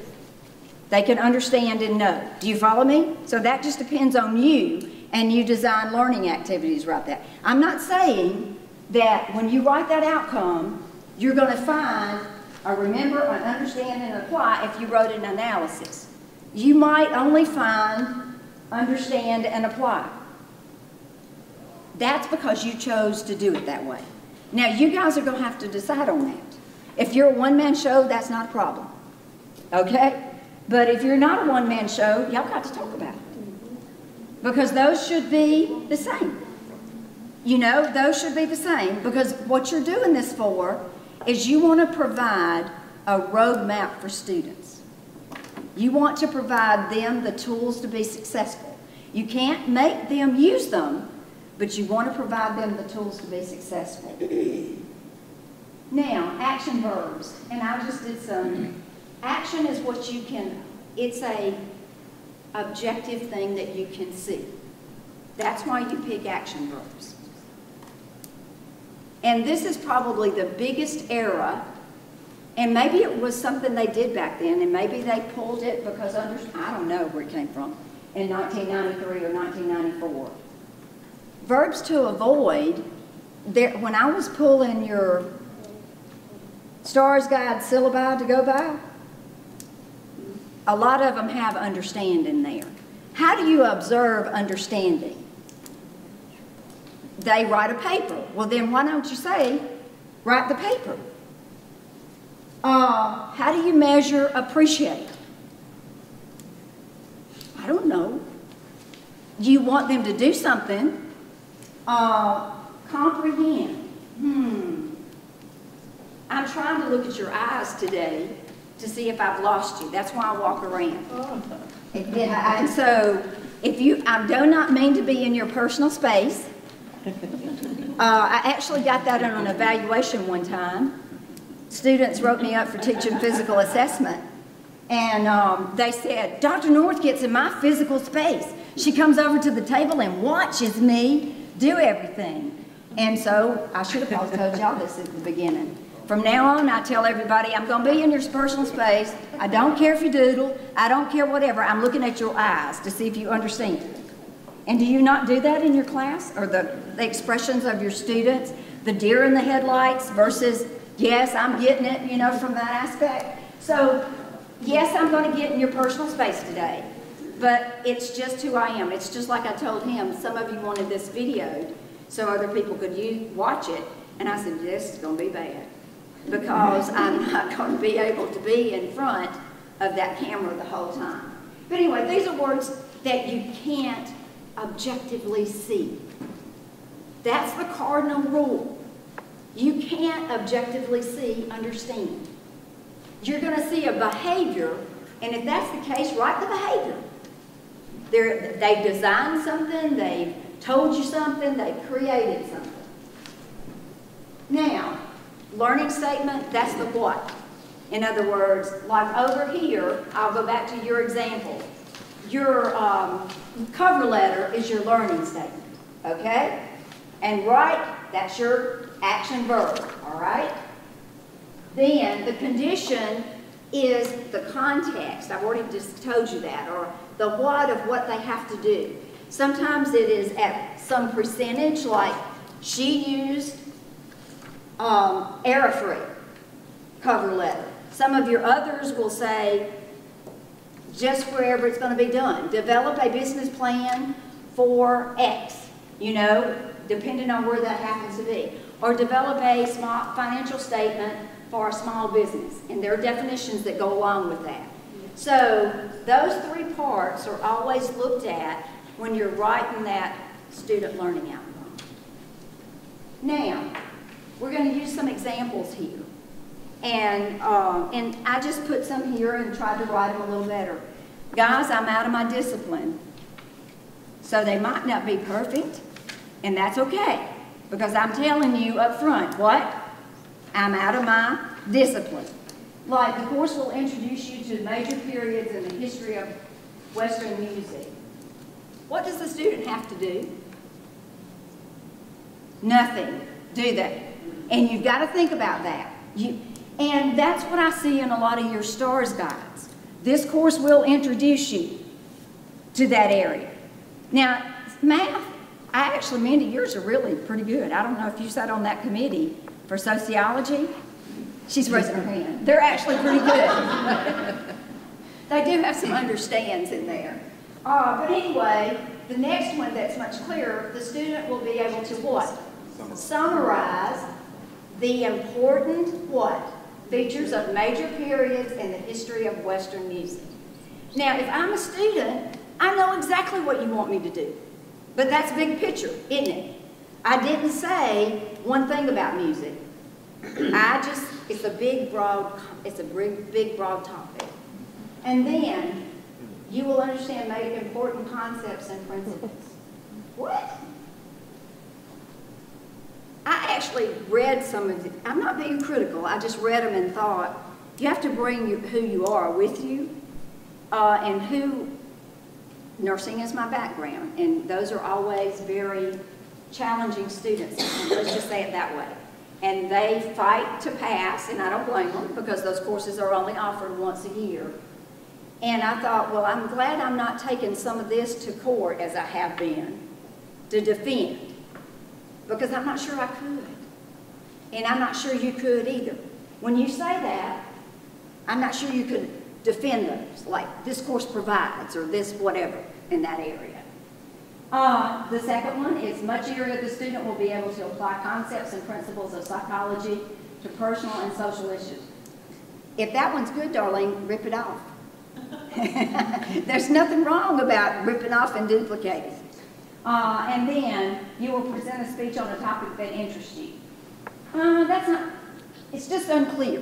They can understand and know. Do you follow me? So that just depends on you, and you design learning activities right there. I'm not saying that when you write that outcome, you're going to find a remember, an understand, and apply if you wrote an analysis. You might only find understand and apply. That's because you chose to do it that way. Now, you guys are going to have to decide on that. If you're a one-man show, that's not a problem. Okay? But if you're not a one-man show, y'all got to talk about it. Because those should be the same. You know, those should be the same. Because what you're doing this for is you want to provide a roadmap for students. You want to provide them the tools to be successful. You can't make them use them, but you want to provide them the tools to be successful. Now, action verbs, and I just did some. Action is what you can, it's a objective thing that you can see. That's why you pick action verbs. And this is probably the biggest error, and maybe it was something they did back then, and maybe they pulled it because I don't know where it came from, in 1993 or 1994. Verbs to avoid, when I was pulling your STARS Guide syllabi to go by, a lot of them have understand in there. How do you observe understanding? They write a paper. Well, then why don't you say, write the paper? How do you measure appreciate? I don't know. You want them to do something. Comprehend. I'm trying to look at your eyes today to see if I've lost you. That's why I walk around. And so, I do not mean to be in your personal space. I actually got that on an evaluation one time. Students wrote me up for teaching physical assessment. And they said, Dr. North gets in my physical space. She comes over to the table and watches me do everything. And so I should have probably told y'all this at the beginning. From now on, I tell everybody, I'm going to be in your personal space. I don't care if you doodle. I don't care whatever. I'm looking at your eyes to see if you understand. And do you not do that in your class? Or the expressions of your students? The deer in the headlights versus, yes, I'm getting it, you know, from that aspect. So, yes, I'm going to get in your personal space today. But it's just who I am. It's just like I told him, some of you wanted this videoed so other people could watch it. And I said, this is going to be bad. Because I'm not going to be able to be in front of that camera the whole time. But anyway, these are words that you can't objectively see. That's the cardinal rule. You can't objectively see, understand. You're going to see a behavior, and if that's the case, write the behavior. They've designed something, they've told you something, they've created something. Now, learning statement, that's the what. In other words, like over here, I'll go back to your example. Your cover letter is your learning statement, okay? And write, that's your action verb, all right? Then the condition is the context. I've already just told you that, or the what of what they have to do. Sometimes it is at some percentage, like she used error-free cover letter. Some of your others will say just wherever it's going to be done. Develop a business plan for X, you know, depending on where that happens to be. Or develop a small financial statement for a small business. And there are definitions that go along with that. So those three parts are always looked at when you're writing that student learning outcome. Now, we're going to use some examples here. And I just put some here and tried to write them a little better. Guys, I'm out of my discipline. So they might not be perfect, and that's okay. Because I'm telling you up front, what? I'm out of my discipline. Like, the course will introduce you to major periods in the history of Western music. What does the student have to do? Nothing, do they? And you've got to think about that. And that's what I see in a lot of your STARS guides. This course will introduce you to that area. Now, math, Mindy, yours are really pretty good. I don't know if you sat on that committee for sociology. She's raising her hand. They're actually pretty good. They do have some understands in there. But anyway, the next one that's much clearer, the student will be able to what? Summarize the important what? Features of major periods in the history of Western music. Now, if I'm a student, I know exactly what you want me to do. But that's big picture, isn't it? I didn't say one thing about music. It's a big, broad topic. And then you will understand important concepts and principles. What? I actually read some of it. I'm not being critical. I just read them and thought, you have to bring who you are with you, and nursing is my background, and those are always very challenging students. Let's just say it that way. And they fight to pass, and I don't blame them because those courses are only offered once a year. And I thought, well, I'm glad I'm not taking some of this to court as I have been to defend, because I'm not sure I could. And I'm not sure you could either. When you say that, I'm not sure you could defend those, like this course provides or this whatever in that area. The second one is much area the student will be able to apply concepts and principles of psychology to personal and social issues. If that one's good, Darlene, rip it off. There's nothing wrong about ripping off and duplicating. And then you will present a speech on a topic that interests you. It's just unclear.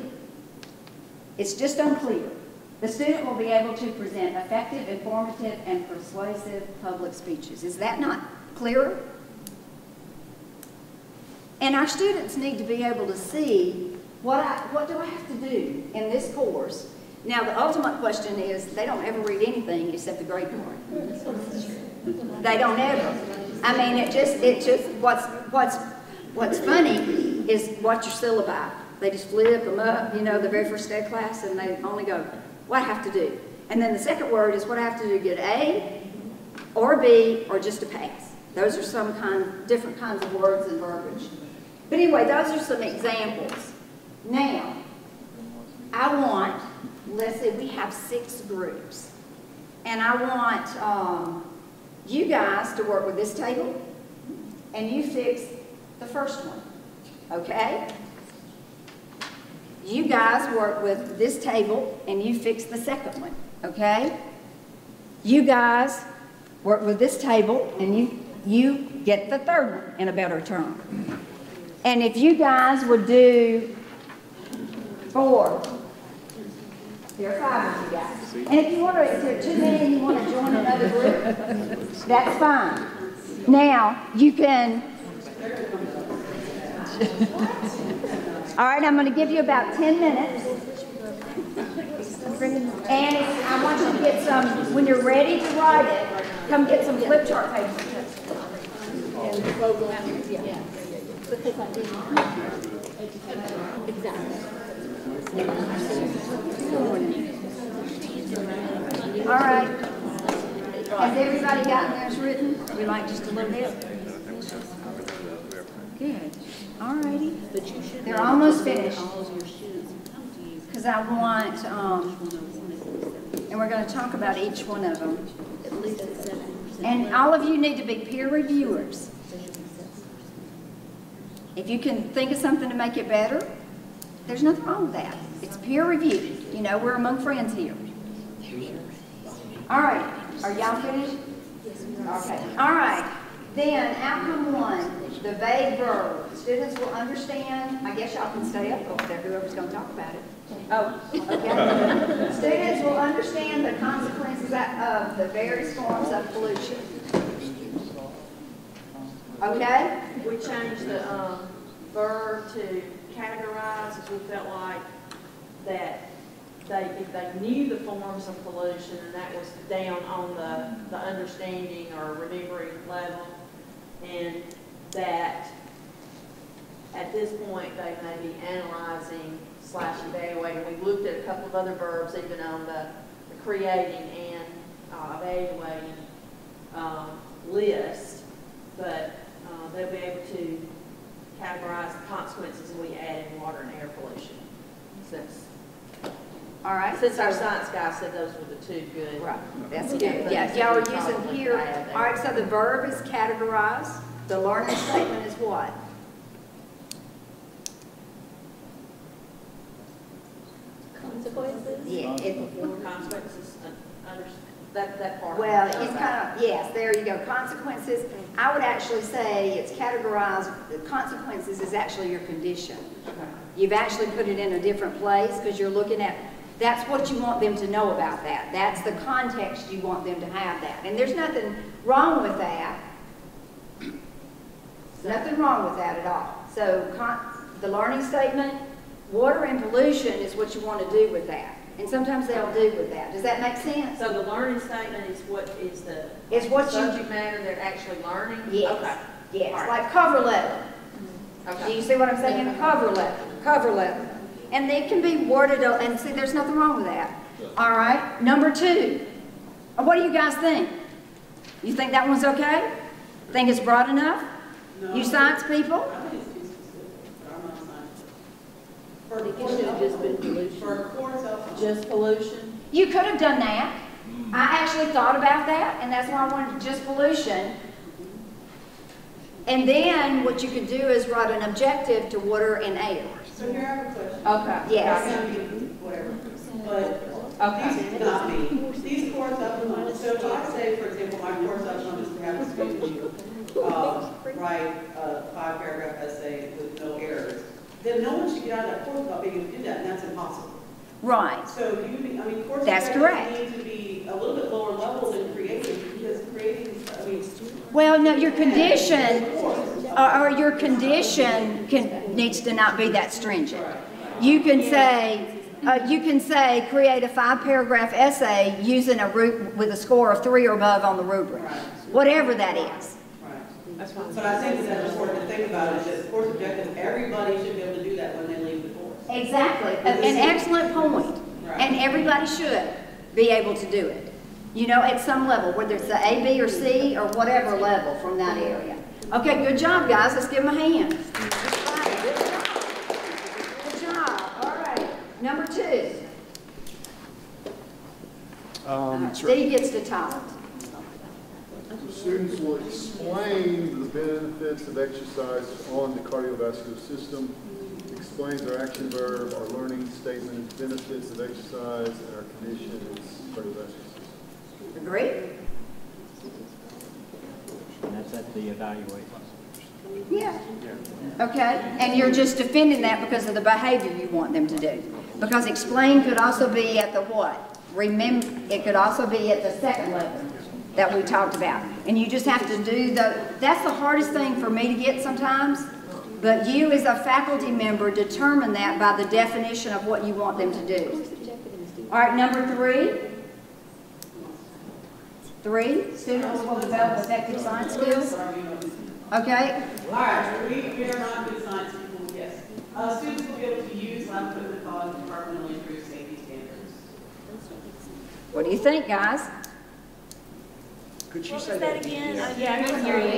It's just unclear. The student will be able to present effective, informative, and persuasive public speeches. Is that not clearer? And our students need to be able to see what do I have to do in this course. Now, the ultimate question is they don't ever read anything except the grade part. They don't ever. I mean, it just what's funny is watch your syllabi. They just flip them up, you know, the very first day of class, and they only go, what I have to do. And then the second word is what I have to do to get A or B or just to pass. Those are some different kinds of words and verbiage. But anyway, those are some examples. Now, I want, let's say we have 6 groups, and I want you guys to work with this table, and you fix the first one, okay? You guys work with this table, and you fix the second one, okay? You guys work with this table, and you get the third one in a better term. And if you guys would do 4, there are 5 of you guys. And if you want to, if there are too many and you want to join another group, that's fine. Now, you can... All right, I'm going to give you about 10 minutes. And I want you to get some, when you're ready to write it, come get some flip chart paper. Because I didn't. Exactly. All right. Has everybody gotten theirs written? We like just a little bit? Good. All righty. But you should. They're almost finished. All of your students come to you. Because I want, and we're going to talk about each one of them. At least at 70%. And all of you need to be peer reviewers. If you can think of something to make it better, there's nothing wrong with that. It's peer review. You know, we're among friends here. All right. Are y'all finished? Okay. All right. Then outcome 1, the vague verb. Students will understand. I guess y'all can stay up over there, whoever's going to talk about it. Oh, okay. Students will understand the consequences of the various forms of pollution. Okay? We changed the verb to categorize, as we felt like that if they knew the forms of pollution, and that was down on the understanding or remembering level, and that at this point they may be analyzing / evaluating. We looked at a couple of other verbs even on the creating and evaluating list, but they'll be able to categorize the consequences we add in water and air pollution. All right. Since our science guy said those were the 2 good. Right. That's good. Yeah, y'all are using here. All right, so the verb is categorize. The learning statement is what? Consequences? Yeah. Consequences, that part. Well, it's kind of, yes, there you go. Consequences. I would actually say it's categorized. The consequences is actually your condition. You've actually put it in a different place because you're looking at, that's what you want them to know about that. That's the context you want them to have that. And there's nothing wrong with that. Nothing wrong with that at all. So the learning statement, water and pollution is what you want to do with that. And sometimes they'll do with that. Does that make sense? So the learning statement is what is the subject matter they're actually learning? Yes. Okay. Yes, All right. like cover letter. Okay. Do you see what I'm saying? Cover letter. Cover letter. And they can be worded, and see, there's nothing wrong with that. All right. Number 2. What do you guys think? You think that one's okay? Think it's broad enough? No. You science people? I think it should have just been pollution. Just pollution? You could have done that. I actually thought about that, and that's why I wanted just pollution. And then what you could do is write an objective to water and air. So here I have a question. Okay. Yes. Whatever. But Okay. these, not me, these course outcomes, so if I say, for example, my course outcome is to have a student write a 5-paragraph essay with no errors, then no one should get out of that course without being able to do that, and that's impossible. Right. So course That's objectives correct. need to be a little bit lower level than creative, because creative, Well, no, your condition, or your condition needs to not be that stringent. You can say, create a 5-paragraph essay using with a score of 3 or above on the rubric, whatever that is. That's fine. But I think that's important to think about is that course objective, everybody should be able to do that when they leave the course. Exactly, an excellent point. Right. And everybody should be able to do it. You know, at some level, whether it's the A, B, or C, or whatever level from that area. Okay, good job, guys. Let's give them a hand. Good job. All right. Number 2. Steve gets to talk. Students will explain the benefits of exercise on the cardiovascular system, explains our action verb, our learning statement, benefits of exercise, and our condition is cardiovascular system. Agree? And that's at the evaluation. Yeah. Okay, and you're just defending that because of the behavior you want them to do. Because explain could also be at the what? Remember, it could also be at the second level that we talked about. And you just have to do that's the hardest thing for me to get sometimes, but you as a faculty member determine that by the definition of what you want them to do. All right, number 3. 3, students will develop effective science skills. Okay. All right, we are not good science people, yes. Students will be able to use lab equipment following departmentally approved safety standards. What do you think, guys? Could you say that again? Yeah, I can hear you.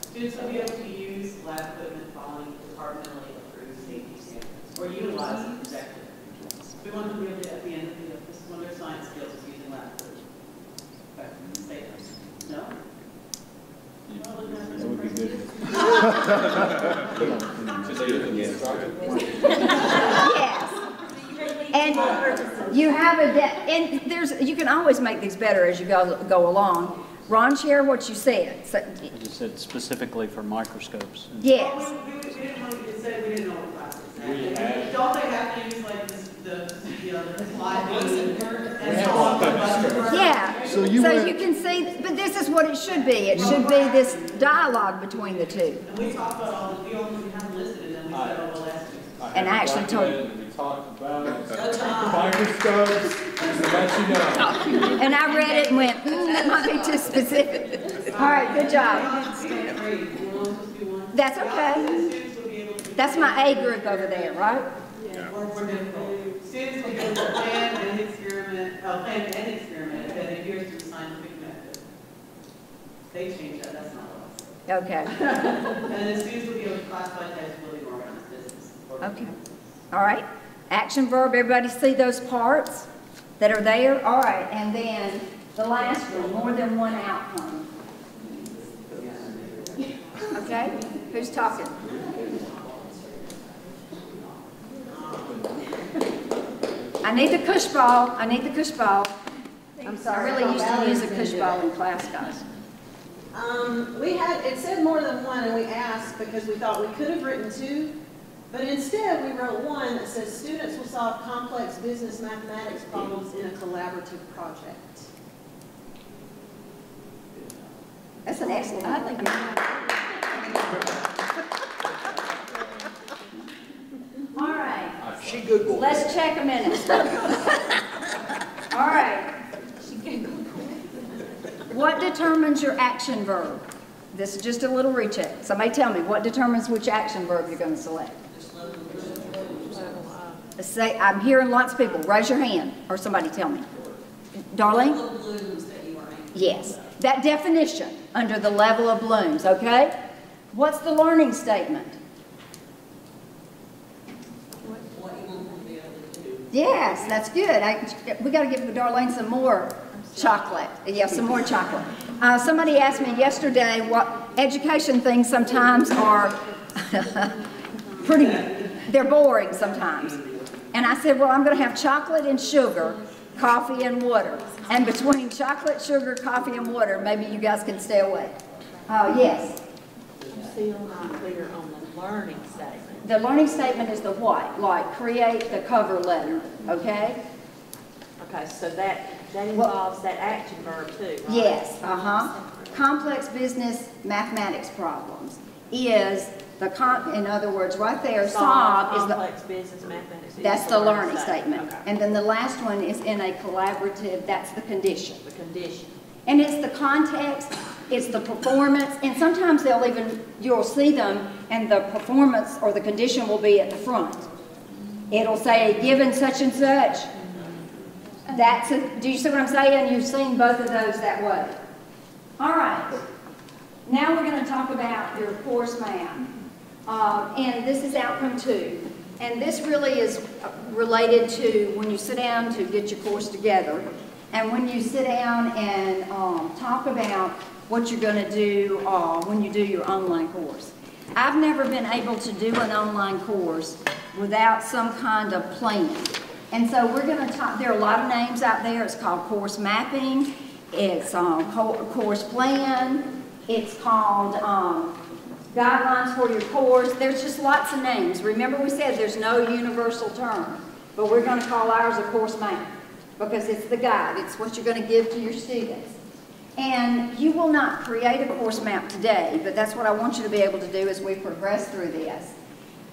Students will be able to use lab equipment following departmentally approved safety standards, or utilize it effectively. We want them to be able to, at the end of this is one of their science skills is using lab equipment. Okay, say this. No? That would be good. Yes. And you have you can always make these better as you go along. Ron, share what you said. So, I just said specifically for microscopes. yes. We didn't want to say we didn't know what classes. Don't they have to use like the slide and Yeah. So So you you can see, but this is what it should be. It should be this dialogue between the two. And we talked about all the fields we have listed, and then we said, oh, well, that's just. And I actually told you. We talked about microscopes, just to let you know. And I read it and went, that might be too specific. All right, good job. That's okay. That's my A group over there, right? Students will be able to plan and experiment, that adheres to the scientific method. They changed that, that's not what Okay. I said. And then students will be able to classify types of living organized business. Okay. All right. Action verb, everybody see those parts that are there? All right. And then the last one, more than one outcome. Okay. Who's talking? I need the cush ball. I need the cush ball. I'm sorry. I really used to use a cush ball in class, guys. It said more than one, and we asked because we thought we could have written 2, but instead we wrote 1 that says students will solve complex business mathematics problems in a collaborative project. That's an excellent. I think all right. She Googled. Let's check a minute. All right. What determines your action verb? This is just a little recheck. Somebody tell me, what determines which action verb you're going to select? Say, I'm hearing lots of people. Raise your hand, or somebody tell me. Darlene? Yes. That definition, under the level of blooms, okay? What's the learning statement? Yes, that's good. We got to give Darlene some more chocolate. Yeah, some more chocolate. Somebody asked me yesterday what education things sometimes are they're boring sometimes. And I said, well, I'm going to have chocolate and sugar, coffee and water. And between chocolate, sugar, coffee, and water, maybe you guys can stay away. Yes. Still not clear on the learning statement. The learning statement is the what? Like create the cover letter, okay? Okay, so that involves that action verb too, right? Yes, complex business mathematics problems is in other words, right there, solve is the, complex business mathematics. that's the learning statement. Okay. And then the last one is in a collaborative, that's the condition. The condition. And it's the context, it's the performance, and sometimes you'll see them, and the performance or the condition will be at the front. It'll say, given such and such. Do you see what I'm saying? You've seen both of those that way. All right. Now we're going to talk about your course map. And this is outcome 2. And this really is related to when you sit down to get your course together. And when you sit down and talk about what you're going to do when you do your online course. I've never been able to do an online course without some kind of plan. And so we're going to talk, there are a lot of names out there. It's called course mapping. It's course plan. It's called guidelines for your course. There's just lots of names. Remember we said there's no universal term, but we're going to call ours a course map because it's the guide. It's what you're going to give to your students. And you will not create a course map today, but that's what I want you to be able to do as we progress through this.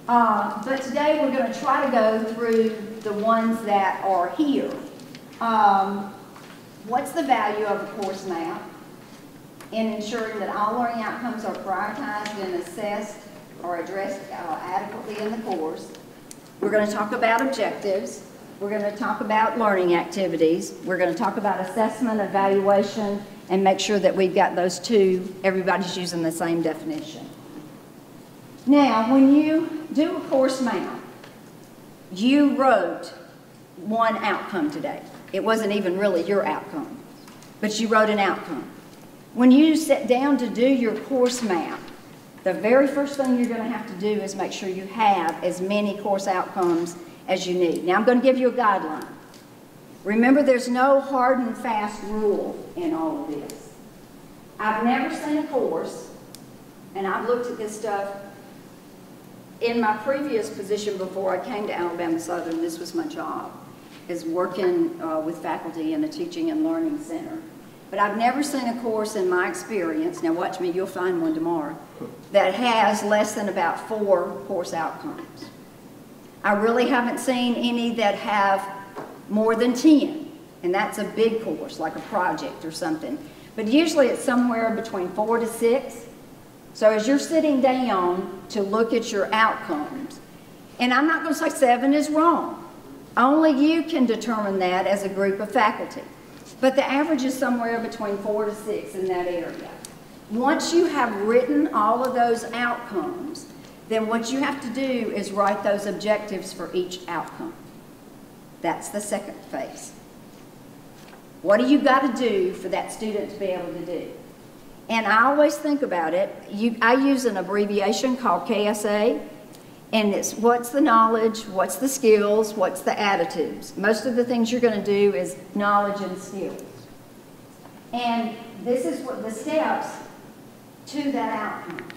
But today we're going to try to go through the ones that are here. What's the value of a course map in ensuring that all learning outcomes are prioritized and assessed or addressed adequately in the course? We're going to talk about objectives. We're going to talk about learning activities. We're going to talk about assessment, evaluation, and make sure that we've got those two, everybody's using the same definition. Now, when you do a course map, you wrote one outcome today. It wasn't even really your outcome, but you wrote an outcome. When you sit down to do your course map, the very first thing you're going to have to do is make sure you have as many course outcomes as you need. Now, I'm going to give you a guideline. Remember, there's no hard and fast rule in all of this. I've never seen a course, and I've looked at this stuff in my previous position before I came to Alabama Southern. This was my job, is working with faculty in a teaching and learning center. But I've never seen a course in my experience, now watch me, you'll find one tomorrow, that has less than about 4 course outcomes. I really haven't seen any that have more than 10, and that's a big course, like a project or something. But usually it's somewhere between 4 to 6. So as you're sitting down to look at your outcomes, and I'm not going to say 7 is wrong. Only you can determine that as a group of faculty. But the average is somewhere between 4 to 6 in that area. Once you have written all of those outcomes, then what you have to do is write those objectives for each outcome. That's the second phase. What do you got to do for that student to be able to do? And I always think about it. I use an abbreviation called KSA, and it's what's the knowledge, what's the skills, what's the attitudes. Most of the things you're going to do is knowledge and skills. And this is what the steps to that outcome.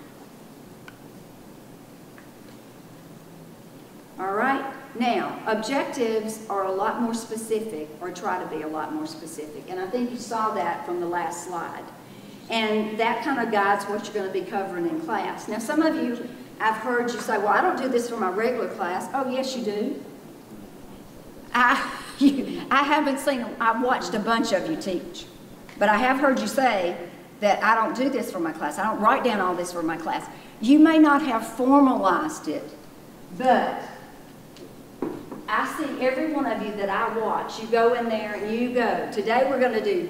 All right? Now, objectives are a lot more specific, or try to be a lot more specific. And I think you saw that from the last slide. And that kind of guides what you're going to be covering in class. Now, some of you, I've heard you say, well, I don't do this for my regular class. Oh, yes, you do. I haven't seen, I've watched a bunch of you teach. But I have heard you say that I don't do this for my class. I don't write down all this for my class. You may not have formalized it, but I see every one of you that I watch. You go in there and you go, today we're going to do ...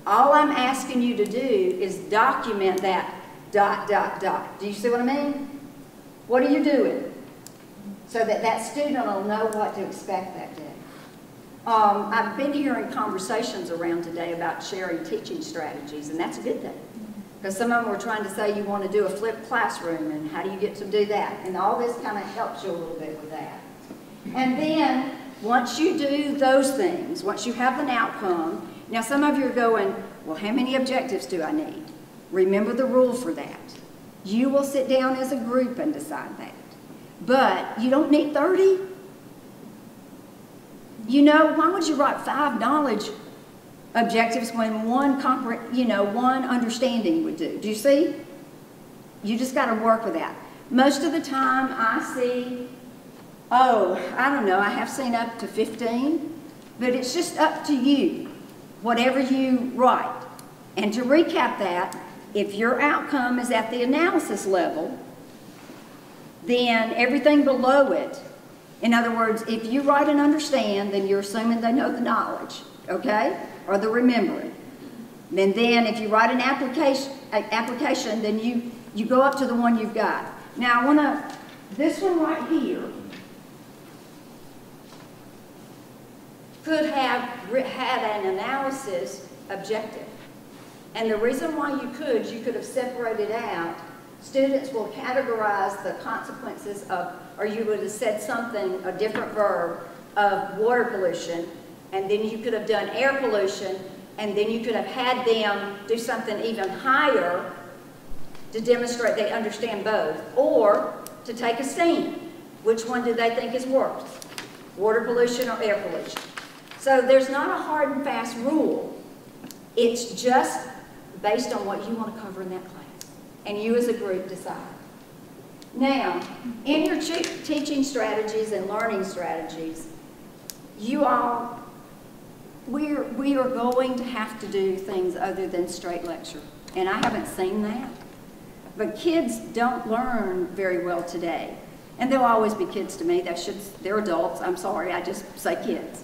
All I'm asking you to do is document that ... Do you see what I mean? What are you doing? So that that student will know what to expect that day. I've been hearing conversations around today about sharing teaching strategies, and that's a good thing. Because some of them were trying to say you want to do a flipped classroom, and how do you get to do that? And all this kind of helps you a little bit with that. And then, once you do those things, once you have an outcome, now some of you are going, well, how many objectives do I need? Remember the rule for that. You will sit down as a group and decide that. But you don't need 30. You know, why would you write 5 knowledge objectives when one understanding would do? Do you see? You just got to work with that. Most of the time I see, I don't know, I have seen up to 15, but it's just up to you, whatever you write. And to recap that, if your outcome is at the analysis level, then everything below it, in other words, if you write and understand, then you're assuming they know the knowledge, okay, or the remembering. And then if you write an application, then you go up to the one you've got. Now this one right here could have had an analysis objective. And the reason why you could have separated out, students will categorize the consequences of, or you would have said something, a different verb, of water pollution, and then you could have done air pollution, and then you could have had them do something even higher to demonstrate they understand both, or to take a stand. Which one do they think is worse? Water pollution or air pollution? So there's not a hard and fast rule. It's just based on what you want to cover in that class. And you as a group decide. Now, in your teaching strategies and learning strategies, we are going to have to do things other than straight lecture. And I haven't seen that. But kids don't learn very well today. And they'll always be kids to me. They're adults. I'm sorry, I just say kids.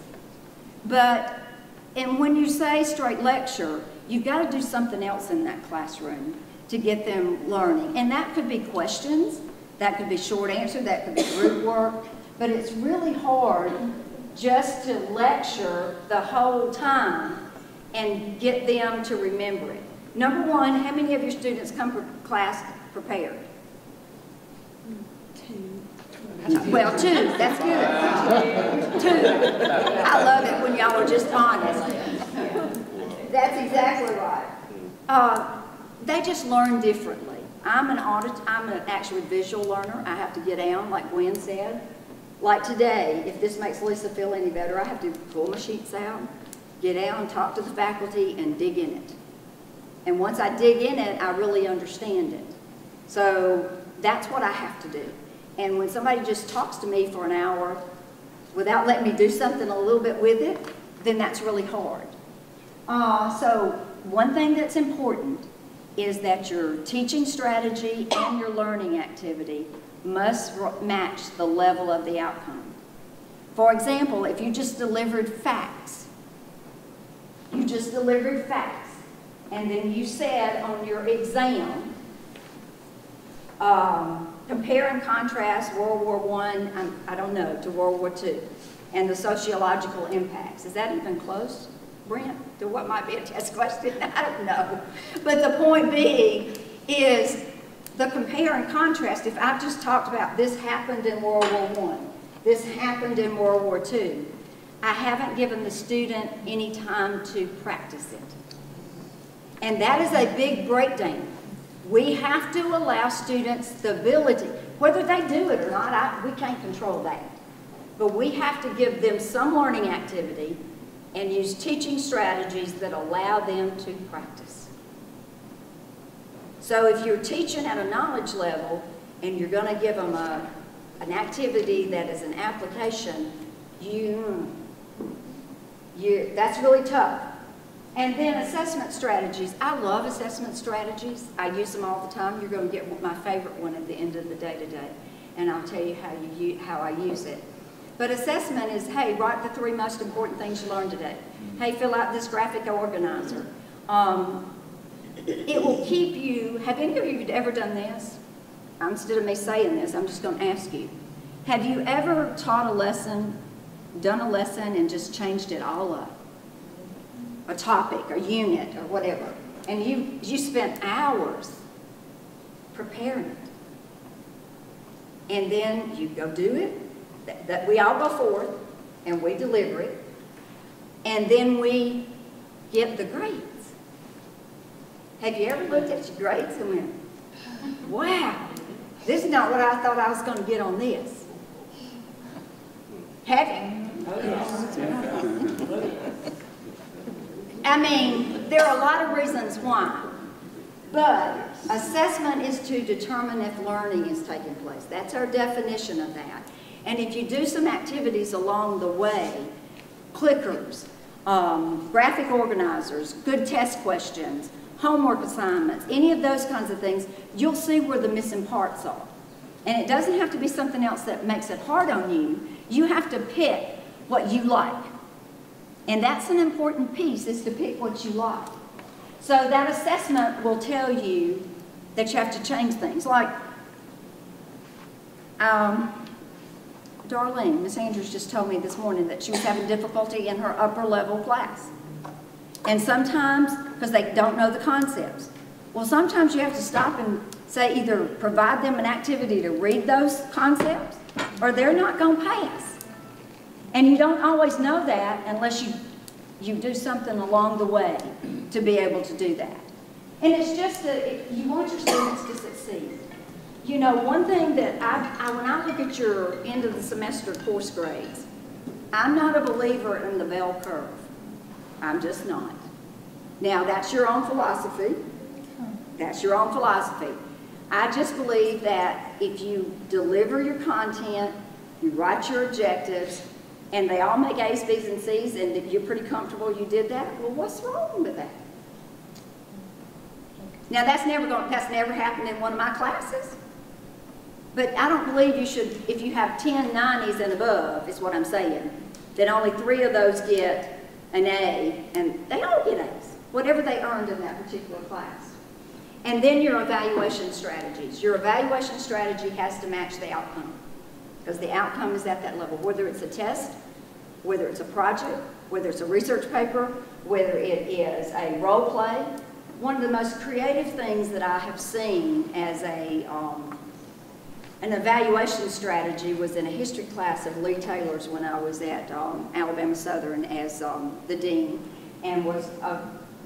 And when you say straight lecture, you've got to do something else in that classroom to get them learning. And that could be questions, that could be short answer, that could be group work. But it's really hard just to lecture the whole time and get them to remember it. Number one, how many of your students come to class prepared? 2. Well, 2, that's good. 2. I love it when y'all are just honest. That's exactly right. They just learn differently. I'm an actually visual learner. I have to get down, like Gwen said. Like today, if this makes Lisa feel any better, I have to pull my sheets out, get down, talk to the faculty, and dig in it. And once I dig in it, I really understand it. So that's what I have to do. And when somebody just talks to me for an hour without letting me do something a little bit with it, then that's really hard. So one thing that's important is that your teaching strategy and your learning activity must match the level of the outcome. For example, if you just delivered facts, and then you said on your exam, compare and contrast World War I don't know, to World War II, and the sociological impacts. Is that even close, Brent, to what might be a test question? I don't know. But the point being is the compare and contrast. If I've just talked about this happened in World War I, this happened in World War II, I haven't given the student any time to practice it. And that is a big breakdown. We have to allow students the ability, whether they do it or not, we can't control that. But we have to give them some learning activity and use teaching strategies that allow them to practice. So if you're teaching at a knowledge level and you're going to give them an activity that is an application, that's really tough. And then assessment strategies. I love assessment strategies. I use them all the time. You're going to get my favorite one at the end of the day today, and I'll tell you how I use it. But assessment is, hey, write the 3 most important things you learned today. Hey, fill out this graphic organizer. It will keep you, have any of you ever done this? Instead of me saying this, I'm just going to ask you. Have you ever taught a lesson, done a lesson, and just changed it all up? A topic, a unit, or whatever. And you spent hours preparing it. And then you go do it. That we all go forth, and we deliver it. And then we get the grades. Have you ever looked at your grades and went, wow, this is not what I thought I was going to get on this? Have you? I mean, there are a lot of reasons why, but assessment is to determine if learning is taking place. That's our definition of that. And if you do some activities along the way, clickers, graphic organizers, good test questions, homework assignments, any of those kinds of things, you'll see where the missing parts are. And it doesn't have to be something else that makes it hard on you. You have to pick what you like. And that's an important piece, is to pick what you like. So that assessment will tell you that you have to change things. Like, Darlene, Miss Andrews just told me this morning that she was having difficulty in her upper level class. And sometimes, because they don't know the concepts, well, sometimes you have to stop and say either provide them an activity to read those concepts, or they're not going to pass. And you don't always know that unless you do something along the way to be able to do that. And it's just that you want your students to succeed. You know, one thing that when I look at your end of the semester course grades, I'm not a believer in the bell curve. I'm just not. Now, that's your own philosophy. That's your own philosophy. I just believe that if you deliver your content, you write your objectives, and they all make A's, B's, and C's, and if you're pretty comfortable you did that, well, what's wrong with that? Now, that's never happened in one of my classes. But I don't believe you should, if you have 10 90s and above, is what I'm saying, then only 3 of those get an A, and they all get A's, whatever they earned in that particular class. And then your evaluation strategies. Your evaluation strategy has to match the outcome, because the outcome is at that level, whether it's a test, whether it's a project, whether it's a research paper, whether it is a role play. One of the most creative things that I have seen as an evaluation strategy was in a history class of Lee Taylor's when I was at Alabama Southern as the dean, and was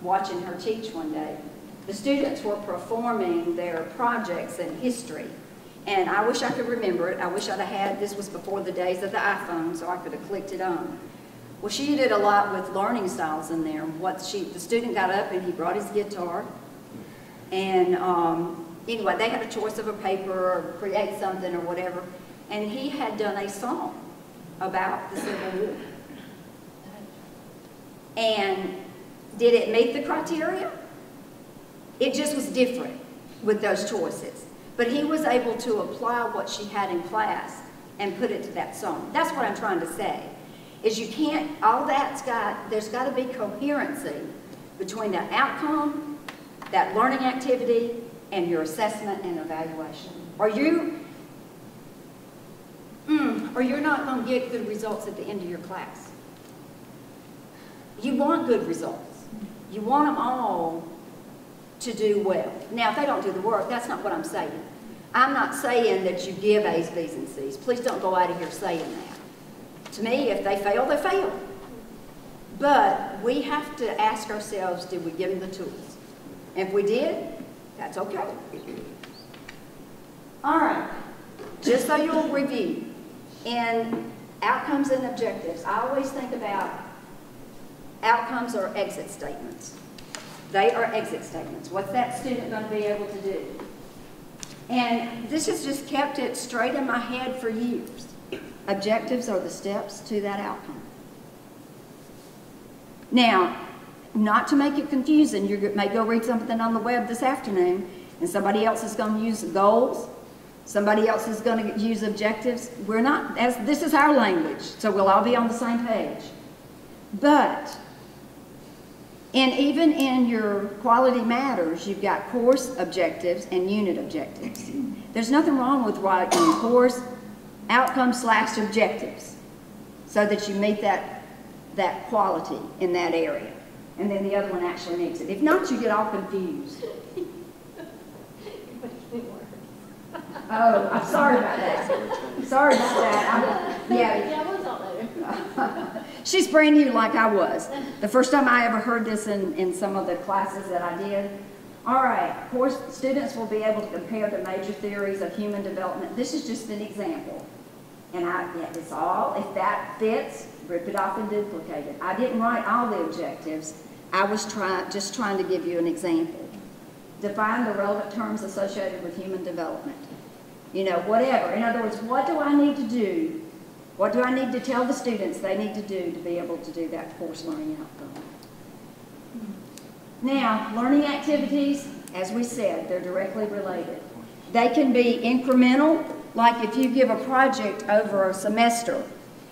watching her teach one day. The students were performing their projects in history, and I wish I could remember it. I wish I'd have had, this was before the days of the iPhone, so I could have clicked it on. Well, she did a lot with learning styles in there. The student got up and he brought his guitar, and anyway, they had a choice of a paper or create something or whatever, and he had done a song about the Civil War. And did it meet the criteria? It just was different with those choices. But he was able to apply what she had in class and put it to that song. That's what I'm trying to say, is you can't, there's got to be coherency between that outcome, that learning activity, and your assessment and evaluation. Or you're not going to get good results at the end of your class. You want good results. You want them all to do well. Now, if they don't do the work, that's not what I'm saying. I'm not saying that you give A's, B's, and C's. Please don't go out of here saying that. To me, if they fail, they fail. But we have to ask ourselves, did we give them the tools? And if we did, that's okay. All right, just so you'll review, in outcomes and objectives, I always think about outcomes or exit statements. They are exit statements. What's that student going to be able to do? And this has just kept it straight in my head for years. Objectives are the steps to that outcome. Now, not to make it confusing, you may go read something on the web this afternoon, and somebody else is going to use goals, somebody else is going to use objectives. We're not, this is our language, so we'll all be on the same page. But, even in your quality matters, you've got course objectives and unit objectives. There's nothing wrong with writing course outcome/objectives so that you meet that quality in that area. And then the other one actually meets it. If not, you get all confused. Oh, I'm sorry about that. Sorry about that. Yeah, what's all there? She's brand new like I was. The first time I ever heard this in some of the classes that I did, All right, of course, students will be able to compare the major theories of human development. This is just an example. And it's all, if that fits, rip it off and duplicate it. I didn't write all the objectives. I was just trying to give you an example. Define the relevant terms associated with human development. You know, whatever. In other words, what do I need to do? What do I need to tell the students they need to do to be able to do that course learning outcome? Now, learning activities, as we said, they're directly related. They can be incremental, like if you give a project over a semester,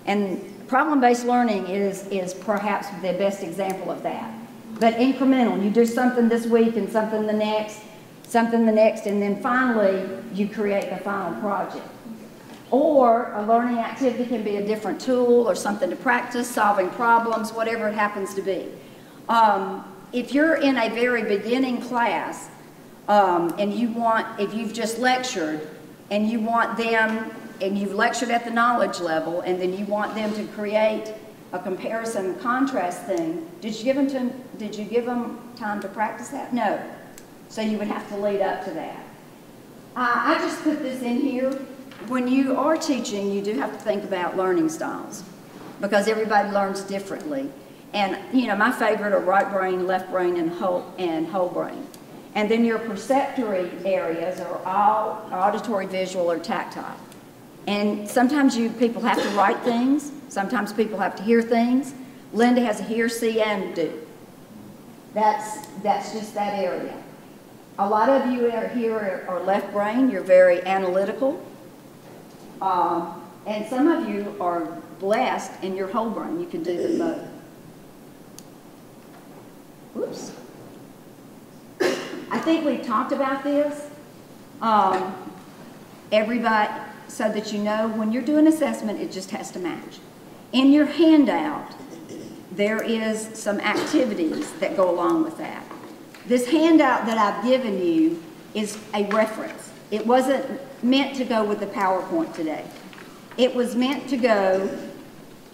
and problem-based learning is perhaps the best example of that. But incremental, you do something this week and something the next, and then finally you create the final project. Or a learning activity can be a different tool or something to practice, solving problems, whatever it happens to be. If you're in a very beginning class and if you've just lectured and you want them, and you've lectured at the knowledge level, and then you want them to create a comparison and contrast thing, did you give them time to practice that? No. So you would have to lead up to that. I just put this in here. When you are teaching, you do have to think about learning styles because everybody learns differently. And, you know, my favorite are right brain, left brain, and whole brain. And then your perceptory areas are all auditory, visual, or tactile. And sometimes people have to write things. Sometimes people have to hear things. Linda has a hear, see, and do. That's just that area. A lot of you here are left brain. You're very analytical. And some of you are blessed in your whole brain. You can do them both. Whoops. I think we've talked about this. Everybody, so that you know when you're doing assessment, it just has to match. In your handout, there is some activities that go along with that. This handout that I've given you is a reference. It wasn't meant to go with the PowerPoint today. It was meant to go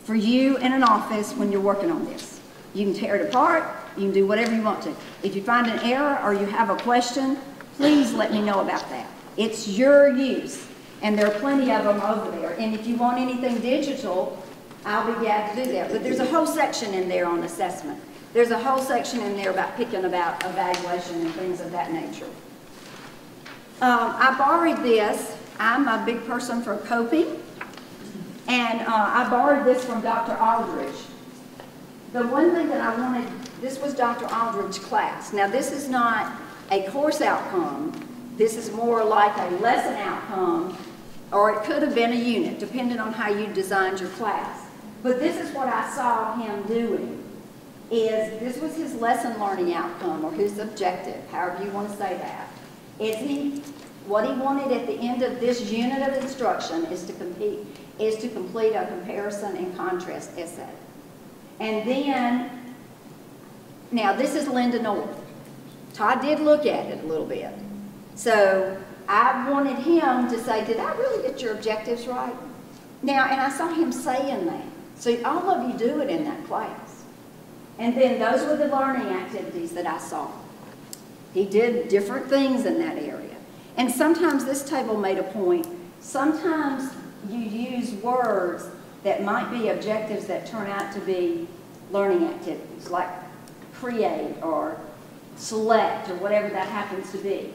for you in an office when you're working on this. You can tear it apart. You can do whatever you want to. If you find an error or you have a question, please let me know about that. It's your use, and there are plenty of them over there. And if you want anything digital, I'll be glad to do that. But there's a whole section in there on assessment. There's a whole section in there about picking about evaluation and things of that nature. I borrowed this. I'm a big person for coping, and I borrowed this from Dr. Aldridge. The one thing that I wanted, this was Dr. Aldridge's class. Now this is not a course outcome. This is more like a lesson outcome, or it could have been a unit, depending on how you designed your class. But this is what I saw him doing, this was his lesson learning outcome, or his objective, however you want to say that. What he wanted at the end of this unit of instruction is to complete a comparison and contrast essay. And then, now this is Linda North. Todd did look at it a little bit. So I wanted him to say, did I really get your objectives right? Now, and I saw him saying that. So all of you do it in that class. And then those were the learning activities that I saw. He did different things in that area. And sometimes this table made a point. Sometimes you use words that might be objectives that turn out to be learning activities, like create or select or whatever that happens to be.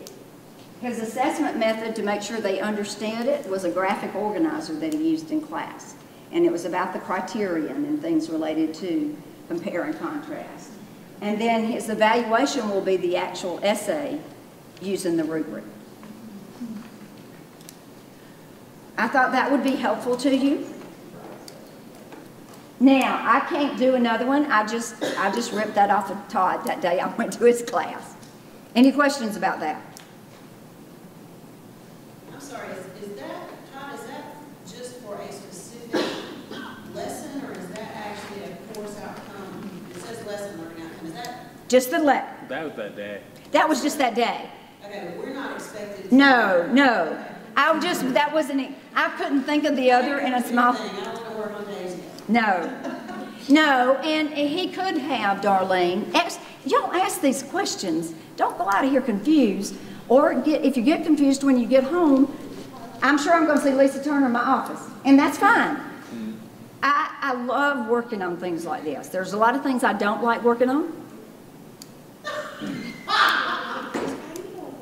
His assessment method to make sure they understand it was a graphic organizer that he used in class. And it was about the criterion and things related to compare and contrast. And then his evaluation will be the actual essay using the rubric. I thought that would be helpful to you. Now, I can't do another one. I just ripped that off of Todd that day I went to his class. Any questions about that? I'm sorry, Todd, is that just for a specific lesson, or is that actually a course outcome? It says lesson learning outcome. Is that? Just the That was that day. That was just that day. Okay, but we're not expected to. No. I couldn't think of the other in a small. I don't want to work on days yet. No, and he could have, Darlene. y'all ask these questions. Don't go out of here confused, or if you get confused when you get home, I'm sure I'm going to see Lisa Turner in my office, and that's fine. I love working on things like this. There's a lot of things I don't like working on.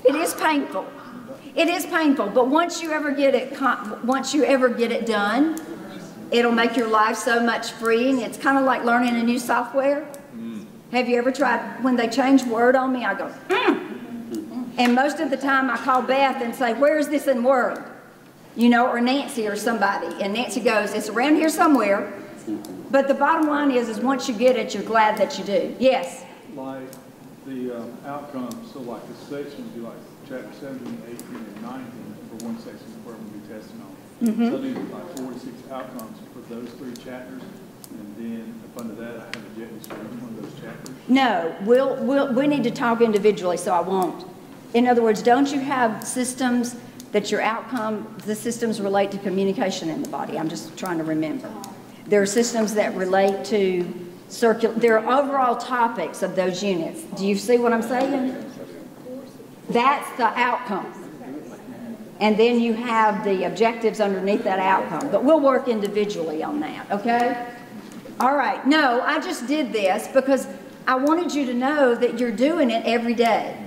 It is painful. It is painful, but once you ever get it done, it'll make your life so much freeing. It's kind of like learning a new software. Have you ever tried, when they change Word on me, I go, And most of the time I call Beth and say, where is this in Word? You know, or Nancy or somebody. And Nancy goes, it's around here somewhere. But the bottom line is once you get it, you're glad that you do. Yes? Like the outcomes, so like the section would be like chapter 17, 18, and 19 for one section where we'll be testing on. So these are like 46 outcomes for those 3 chapters. And then up under that, I have objectives for each one of those chapters. No, we need to talk individually, so I won't. In other words, don't you have systems that your outcome, the systems relate to communication in the body? I'm just trying to remember. There are systems that relate to there are overall topics of those units. Do you see what I'm saying? That's the outcome. And then you have the objectives underneath that outcome. But we'll work individually on that, okay? All right. No, I just did this because I wanted you to know that you're doing it every day.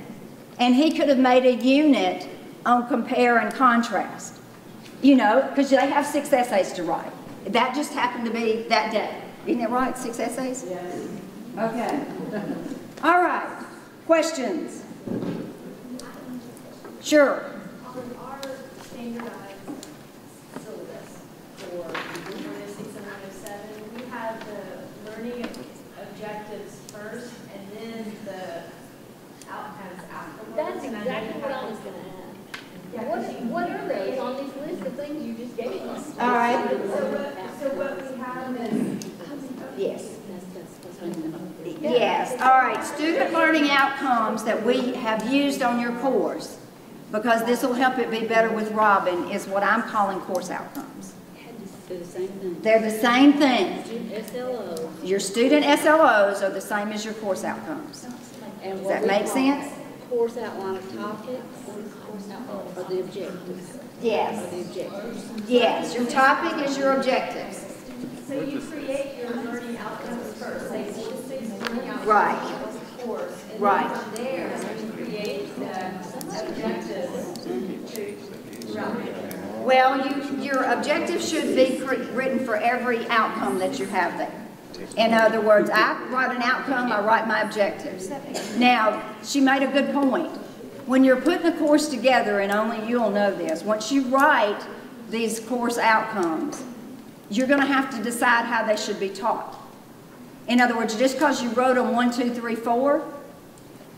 And he could have made a unit on compare and contrast, you know, because they have 6 essays to write. That just happened to be that day. Isn't that right? 6 essays? Yes. Okay. All right. Questions? Sure. On our standardized syllabus for 106 and 107, we have the learning objectives first and then the outcomes afterwards. That's exactly what I was going to ask. What are those on these lists of things you just gave us? All right. So what we have is, Yes. Yes. All right. Student learning outcomes that we have used on your course, because this will help it be better with Robin, is what I'm calling course outcomes. They're the same thing. They're the same thing. SLO. Your student SLOs are the same as your course outcomes. And Does that make sense? Course outline of topics or the objectives? Yes. Or the objectives? Yes. Your topic is your objectives. so you create your learning outcomes first, say 46 learning outcomes Right. course. And Right. then from there, you create the objectives throughout. Well, your objectives should be written for every outcome that you have there. In other words, I write an outcome, I write my objectives. Now, she made a good point. When you're putting a course together, and only you'll know this, once you write these course outcomes, you're going to have to decide how they should be taught. In other words, just because you wrote them 1, 2, 3, 4,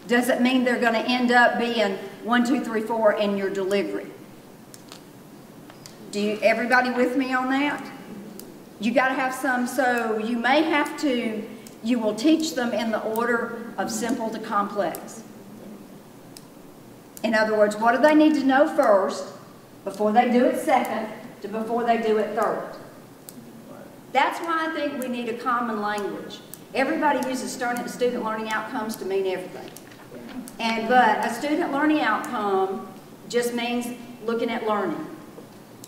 doesn't mean they're going to end up being 1, 2, 3, 4 in your delivery. Everybody with me on that? You got to have some, so you may have to, you will teach them in the order of simple to complex. In other words, what do they need to know first before they do it second to before they do it third? That's why I think we need a common language. Everybody uses student learning outcomes to mean everything. But a student learning outcome just means looking at learning.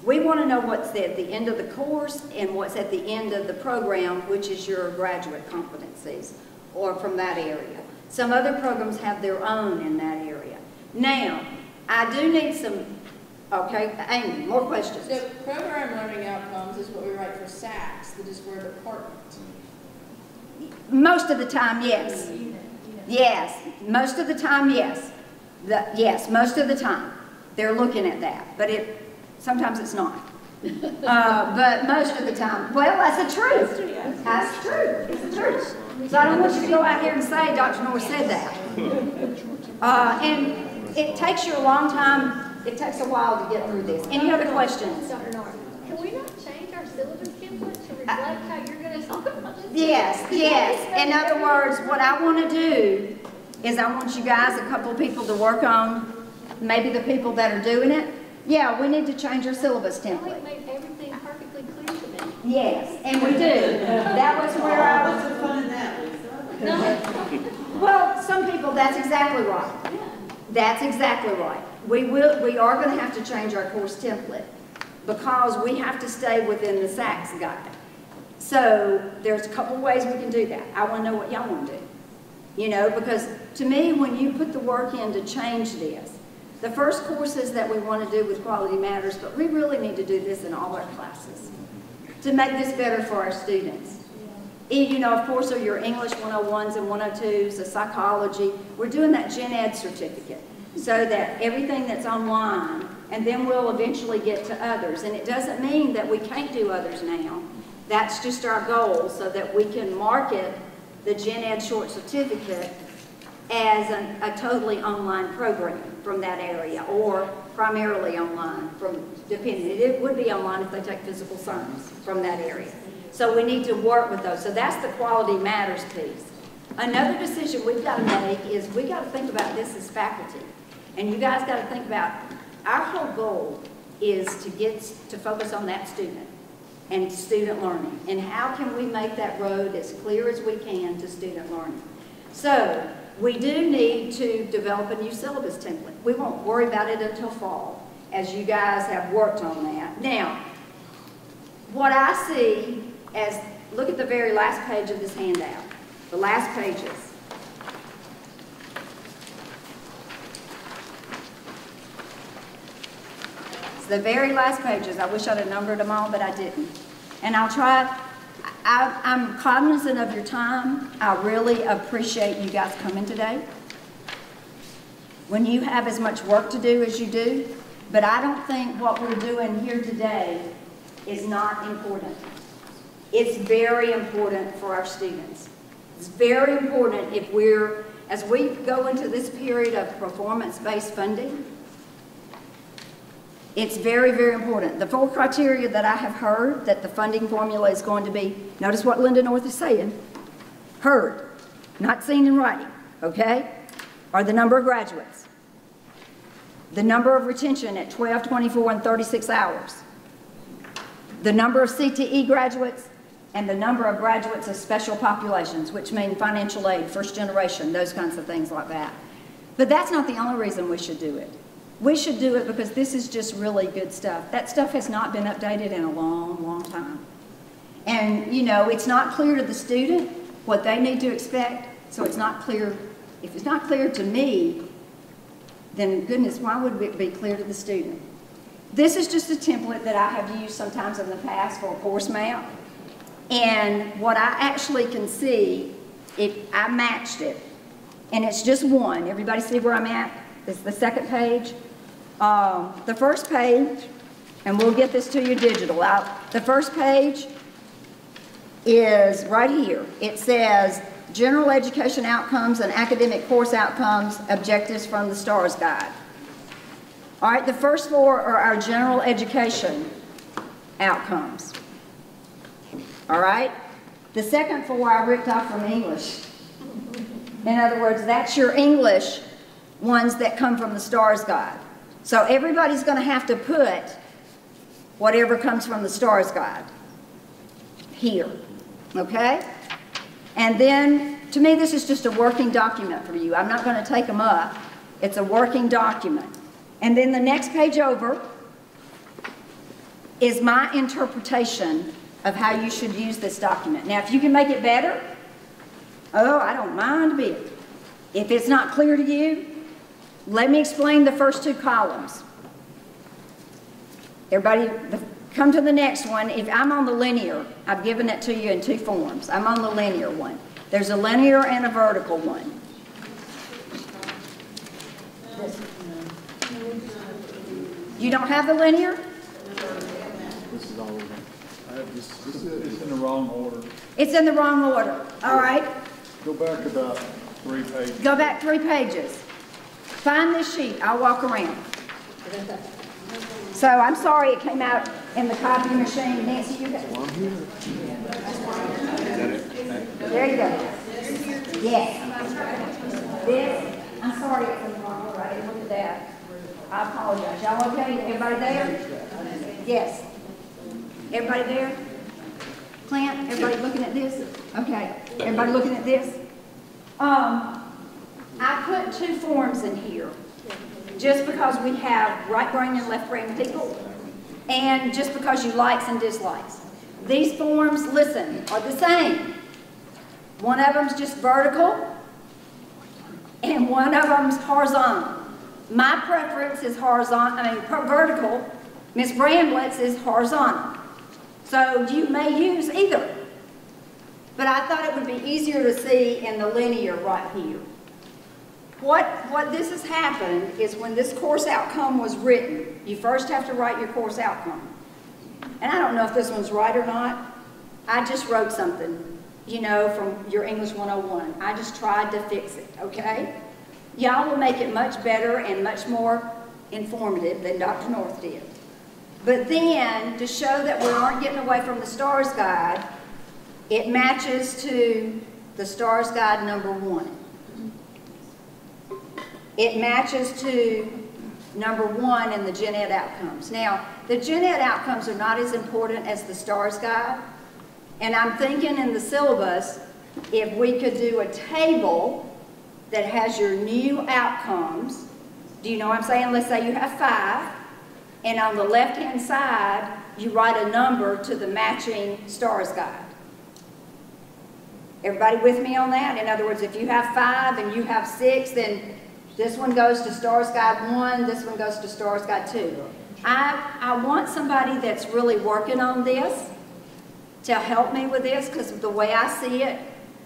We want to know what's at the end of the course and what's at the end of the program, which is your graduate competencies, or from that area. Some other programs have their own in that area. Now, I do need some, okay, Amy, more questions. So program learning outcomes is what we write for SACs, that is for a department. Most of the time, yes. Yes, most of the time, yes. Yes, most of the time. They're looking at that, but sometimes it's not. But most of the time, well, that's the truth. That's true. It's the truth. So I don't want you to go out here and say Dr. Norris said that. And it takes you a long time. It takes a while to get through this. Any other questions? Dr. Norris, can we not change our syllabus template to reflect how you're going to talk about this? Yes, yes. In other words, what I want to do is I want you guys, a couple of people to work on, maybe the people that are doing it. Yeah, we need to change our syllabus template. It made everything perfectly clear to me. Yes, and we do. That was where I was. What's the fun in that, Lisa? Well, some people, that's exactly right. That's exactly right. We are going to have to change our course template because we have to stay within the SACS guide. So there's a couple of ways we can do that. I want to know what y'all want to do. You know, because to me, when you put the work in to change this, the first courses that we want to do with Quality Matters, but we really need to do this in all our classes to make this better for our students. You know, of course, are your English 101s and 102s, the psychology. We're doing that Gen Ed certificate so that everything that's online, and then we'll eventually get to others. And it doesn't mean that we can't do others now. That's just our goal so that we can market the Gen Ed short certificate as a totally online program from that area, or primarily online, depending. It would be online if they take physical science from that area. So we need to work with those. So that's the Quality Matters piece. Another decision we've got to make is we've got to think about this as faculty. And you guys got to think about, our whole goal is to focus on that student and student learning. And how can we make that road as clear as we can to student learning? So we do need to develop a new syllabus template. We won't worry about it until fall, as you guys have worked on that. Now, what I see as, look at the very last page of this handout, the last pages. It's the very last pages. I wish I'd have numbered them all, but I didn't. And I'll try. I'm cognizant of your time. I really appreciate you guys coming today. When you have as much work to do as you do, but I don't think what we're doing here today is not important. It's very important for our students. It's very important as we go into this period of performance-based funding, it's very, very important. The 4 criteria that I have heard that the funding formula is going to be, notice what Linda North is saying, heard, not seen in writing, okay, are the number of graduates, the number of retention at 12, 24, and 36 hours, the number of CTE graduates, and the number of graduates of special populations, which mean financial aid, first generation, those kinds of things like that. But that's not the only reason we should do it. We should do it because this is just really good stuff. That stuff has not been updated in a long, long time. And, you know, it's not clear to the student what they need to expect, so it's not clear. If it's not clear to me, then goodness, why would it be clear to the student? This is just a template that I have used sometimes in the past for a course map. And what I actually can see, if I matched it, and it's just one. Everybody see where I'm at? It's the second page. The first page, and we'll get this to you digital. The first page is right here. It says General Education Outcomes and Academic Course Outcomes Objectives from the STARS Guide. All right, the first 4 are our general education outcomes. All right? The second 4 I ripped off from English. In other words, that's your English ones that come from the STARS Guide. So everybody's going to have to put whatever comes from the STARS Guide here. Okay? And then, to me, this is just a working document for you. I'm not going to take them up. It's a working document. And then the next page over is my interpretation of how you should use this document. Now, if you can make it better, oh, I don't mind a bit. If it's not clear to you, let me explain the first 2 columns. Everybody, come to the next one. If I'm on the linear, I've given it to you in 2 forms. I'm on the linear one. There's a linear and a vertical one. You don't have the linear? This is all over. It's in the wrong order. It's in the wrong order. All right. Go back about 3 pages. Go back 3 pages. Find this sheet. I'll walk around. So I'm sorry it came out in the copy machine. Nancy, you got it. There you go. Yes. This, I'm sorry it's in the wrong order. I didn't look at that. I apologize. Y'all okay? Everybody there? Yes. Everybody there? Clint, everybody looking at this? Okay. Everybody looking at this? I put two forms in here, just because we have right brain and left brain people, and just because you likes and dislikes. These forms, listen, are the same. One of them's just vertical, and one of them's horizontal. My preference is vertical. Miss Bramlett's is horizontal. So you may use either. But I thought it would be easier to see in the linear right here. What this has happened is when this course outcome was written, you first have to write your course outcome. And I don't know if this one's right or not. I just wrote something, you know, from your English 101. I just tried to fix it, okay? Y'all will make it much better and much more informative than Dr. North did. But then, to show that we aren't getting away from the STARS Guide, it matches to the STARS Guide number 1. It matches to number 1 in the Gen Ed outcomes. Now, the Gen Ed outcomes are not as important as the STARS Guide, and I'm thinking in the syllabus, if we could do a table that has your new outcomes. Do you know what I'm saying? Let's say you have 5, and on the left-hand side, you write a number to the matching STARS Guide. Everybody with me on that? In other words, if you have 5 and you have 6, then this one goes to STARS Guide 1, this one goes to STARS Guide 2. I want somebody that's really working on this to help me with this, because the way I see it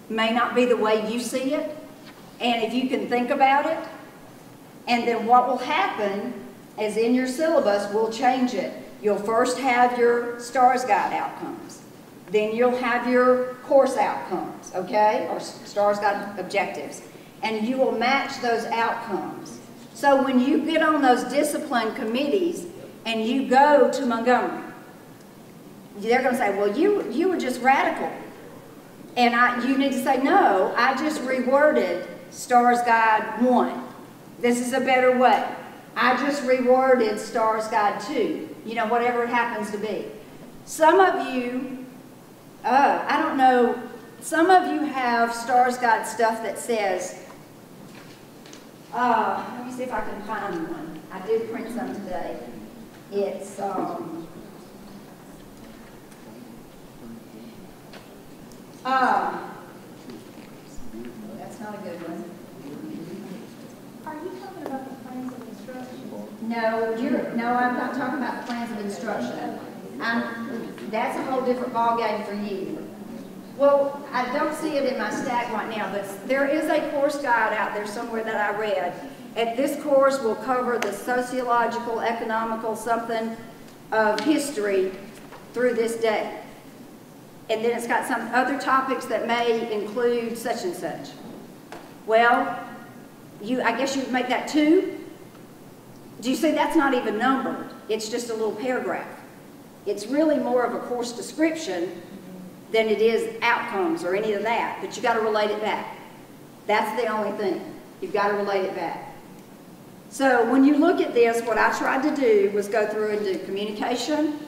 may not be the way you see it. And if you can think about it, and then what will happen is in your syllabus, we'll change it. You'll first have your STARS Guide outcomes. Then you'll have your course outcomes, okay? Or STARS Guide objectives. And you will match those outcomes. So when you get on those discipline committees and you go to Montgomery, they're going to say, well, you were just radical. And you need to say, no, I just reworded STARS Guide 1. This is a better way. I just reworded STARS Guide 2. You know, whatever it happens to be. Some of you, I don't know, some of you have STARS Guide stuff that says, let me see if I can find one. I did print some today. It's, that's not a good one. Are you talking about the plans of instruction? No, I'm not talking about the plans of instruction. That's a whole different ballgame for you. Well, I don't see it in my stack right now, but there is a course guide out there somewhere that I read. And this course will cover the sociological, economical, something of history through this day. And then it's got some other topics that may include such and such. Well, I guess you would make that 2. Do you see that's not even numbered? It's just a little paragraph. It's really more of a course description than it is outcomes or any of that, but you got to relate it back. That's the only thing. You've got to relate it back. So when you look at this, what I tried to do was go through and do communication,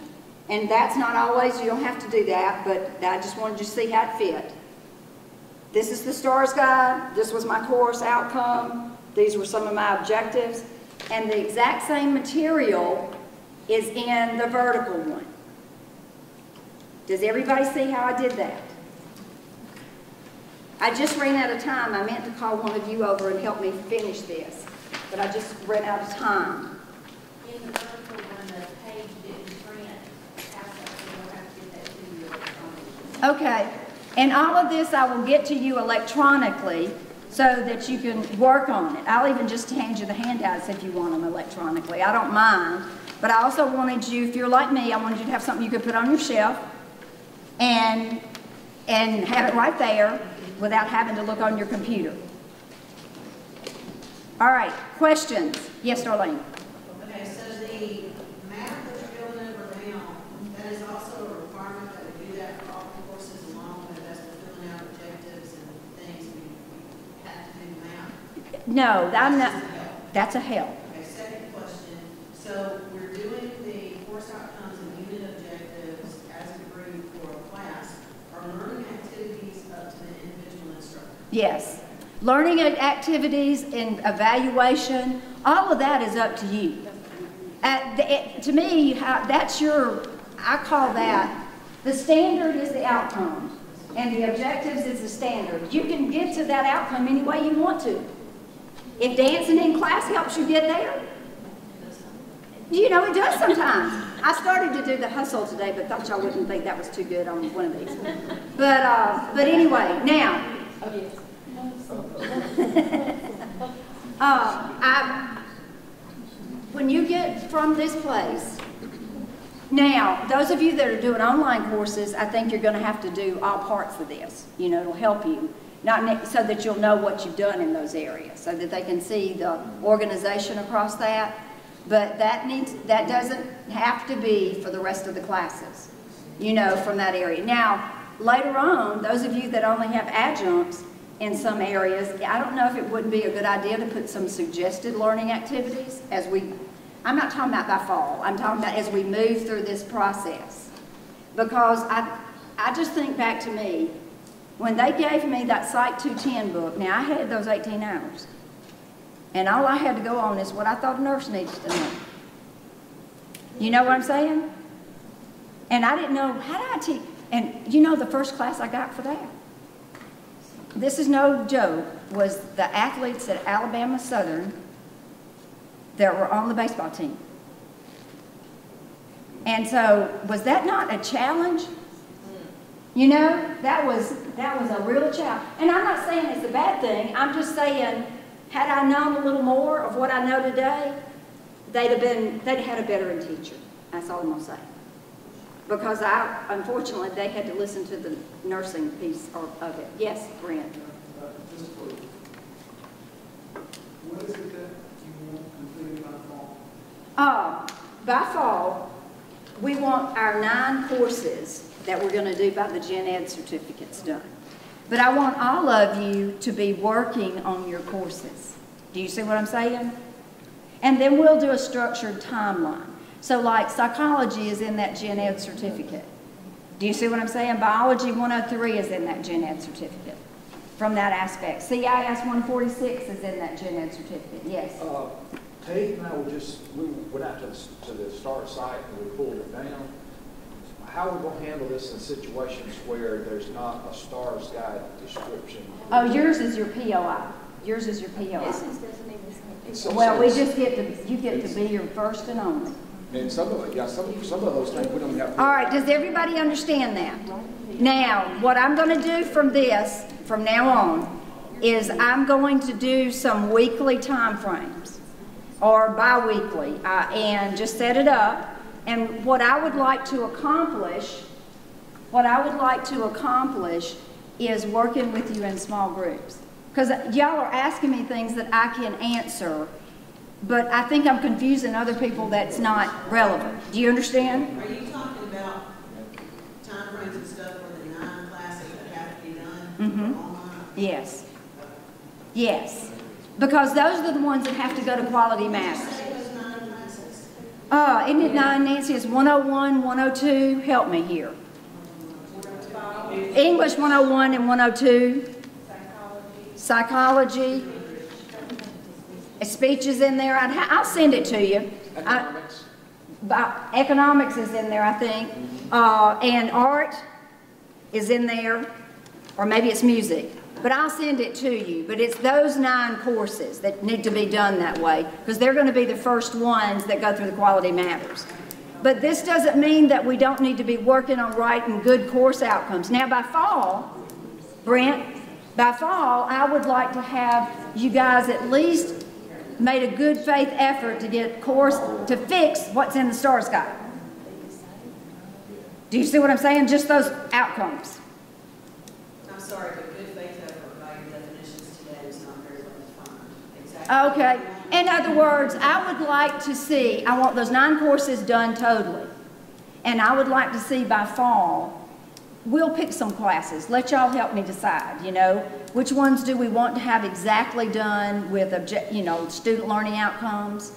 and that's not always, you don't have to do that, but I just wanted you to see how it fit. This is the STARS Guide. This was my course outcome. These were some of my objectives. And the exact same material is in the vertical one. Does everybody see how I did that? I just ran out of time. I meant to call one of you over and help me finish this, but I just ran out of time. In the vertical one, the page didn't print, we'll have to get that to you electronically. Okay, and all of this I will get to you electronically so that you can work on it. I'll even just hand you the handouts if you want them electronically. I don't mind, but I also wanted you, if you're like me, I wanted you to have something you could put on your shelf and have it right there without having to look on your computer. All right, questions? Yes, Darlene? Okay, so the map that you're building over now, that is also a requirement that we do that for all the courses along with us filling out objectives and things, we have to do the map? No, I'm not. That's a help. Okay, second question. So we're doing the course outcomes and unit objectives as a group for a class. Are learning activities up to the individual instructor? Yes. Learning activities and evaluation, all of that is up to you. To me, that's I call that, the standard is the outcome, and the objectives is the standard. You can get to that outcome any way you want to. If dancing in class helps you get there, you know, it does sometimes. I started to do the hustle today, but thought y'all wouldn't think that was too good on one of these. But anyway, now, when you get from this place, now, those of you that are doing online courses, I think you're going to have to do all parts of this. You know, it'll help you, so that you'll know what you've done in those areas, so that they can see the organization across that. But that doesn't have to be for the rest of the classes, you know, from that area. Now, later on, those of you that only have adjuncts in some areas, I don't know if it wouldn't be a good idea to put some suggested learning activities I'm not talking about by fall, I'm talking about as we move through this process. Because I just think back to me, when they gave me that Psych 210 book, now I had those 18 hours. And all I had to go on is what I thought a nurse needs to know. You know what I'm saying? And I didn't know, how did I teach? And you know the first class I got for that? This is no joke, was the athletes at Alabama Southern that were on the baseball team. And so, was that not a challenge? You know, that was a real challenge. And I'm not saying it's a bad thing, I'm just saying, had I known a little more of what I know today, they'd had a better teacher. That's all I'm gonna say. Because unfortunately, they had to listen to the nursing piece of it. Yes, Brent? What is it that you want completed by fall? By fall, we want our 9 courses that we're going to do by the Gen Ed certificates done. But I want all of you to be working on your courses. Do you see what I'm saying? And then we'll do a structured timeline. So like psychology is in that Gen Ed certificate. Do you see what I'm saying? Biology 103 is in that Gen Ed certificate from that aspect. CIS 146 is in that Gen Ed certificate. Yes? Tate and I we went out to the STAR site and we pulled it down. How are we going to handle this in situations where there's not a STARS guide description? Oh, yours is your POI. Yours is your POI. So, well, you get to be your first and only. And some of those things we don't have. All right, does everybody understand that? Now, what I'm going to do from now on, is I'm going to do some weekly time frames or bi-weekly and just set it up. And what I would like to accomplish is working with you in small groups. Because y'all are asking me things that I can answer, but I think I'm confusing other people that's not relevant. Do you understand? Are you talking about time frames and stuff for the 9 classes that have to be done online? Yes. Yes. Because those are the ones that have to go to Quality Matters. Isn't it 9, Nancy? It's 101, 102. Help me here. English 101 and 102. Psychology. Speech is in there. I'll send it to you. Economics. Economics is in there, I think. And art is in there. Or maybe it's music. But I'll send it to you. But it's those 9 courses that need to be done that way, because they're going to be the first ones that go through the Quality Matters. But this doesn't mean that we don't need to be working on writing good course outcomes. Now, by fall, Brent, I would like to have you guys at least made a good faith effort to get to fix what's in the STARS guide. Do you see what I'm saying? Just those outcomes. I'm sorry, but good faith effort by your definitions today is not very well defined. Exactly. Okay. In other words, I would like to see, I want those 9 courses done totally. And I would like to see by fall, we'll pick some classes. Let y'all help me decide, you know, which ones do we want to have exactly done with, student learning outcomes.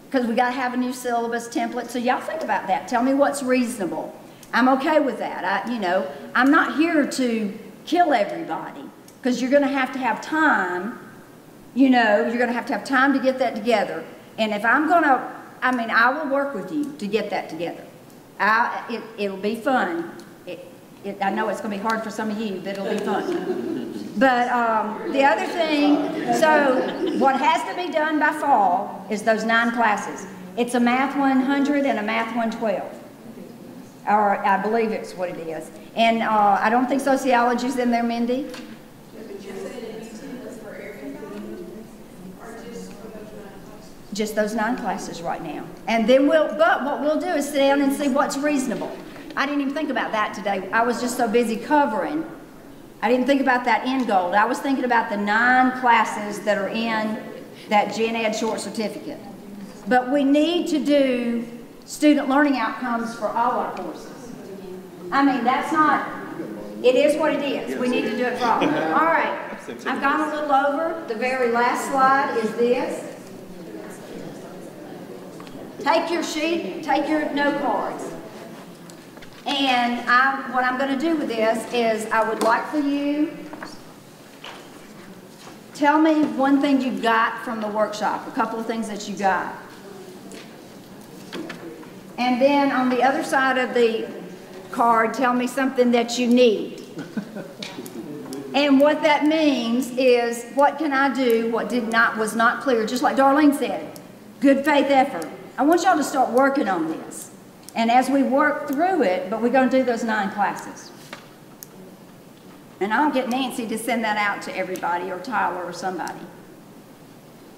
Because we got to have a new syllabus template. So y'all think about that. Tell me what's reasonable. I'm okay with that. I'm not here to kill everybody. because you're going to have time, you know, you're going to have time to get that together. And if I'm going to, I mean, I will work with you to get that together. It'll be fun. I know it's going to be hard for some of you, but it'll be fun. But the other thing, so what has to be done by fall is those 9 classes. It's a Math 100 and a Math 112. Or I believe it's what it is. And I don't think sociology's in there, Mindy. Just those 9 classes right now. And then but what we'll do is sit down and see what's reasonable. I didn't even think about that today. I was just so busy covering. I didn't think about that end goal. I was thinking about the 9 classes that are in that Gen Ed short certificate. But we need to do student learning outcomes for all our courses. I mean, that's not, it is what it is. We need to do it for all. All right, I've gone a little over. The very last slide is this. Take your sheet, take your note cards. And what I'm going to do with this is I would like for you, tell me one thing you got from the workshop, a couple of things that you got. And then on the other side of the card, tell me something that you need. And what that means is, what can I do, what was not clear, just like Darlene said, good faith effort. I want y'all to start working on this. And as we work through it, but we're going to do those 9 classes. And I'll get Nancy to send that out to everybody, or Tyler, or somebody.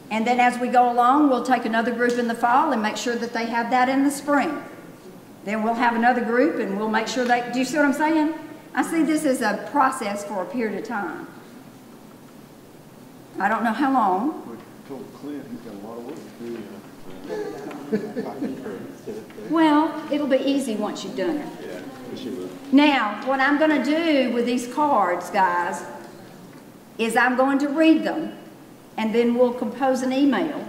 And then as we go along, we'll take another group in the fall and make sure that they have that in the spring. Then we'll have another group and we'll make sure do you see what I'm saying? I see this as a process for a period of time. I don't know how long. We told Clint he's got a lot of work to do. Well, it'll be easy once you've done it. Yeah, she will. Now, what I'm going to do with these cards, guys, is I'm going to read them, and then we'll compose an email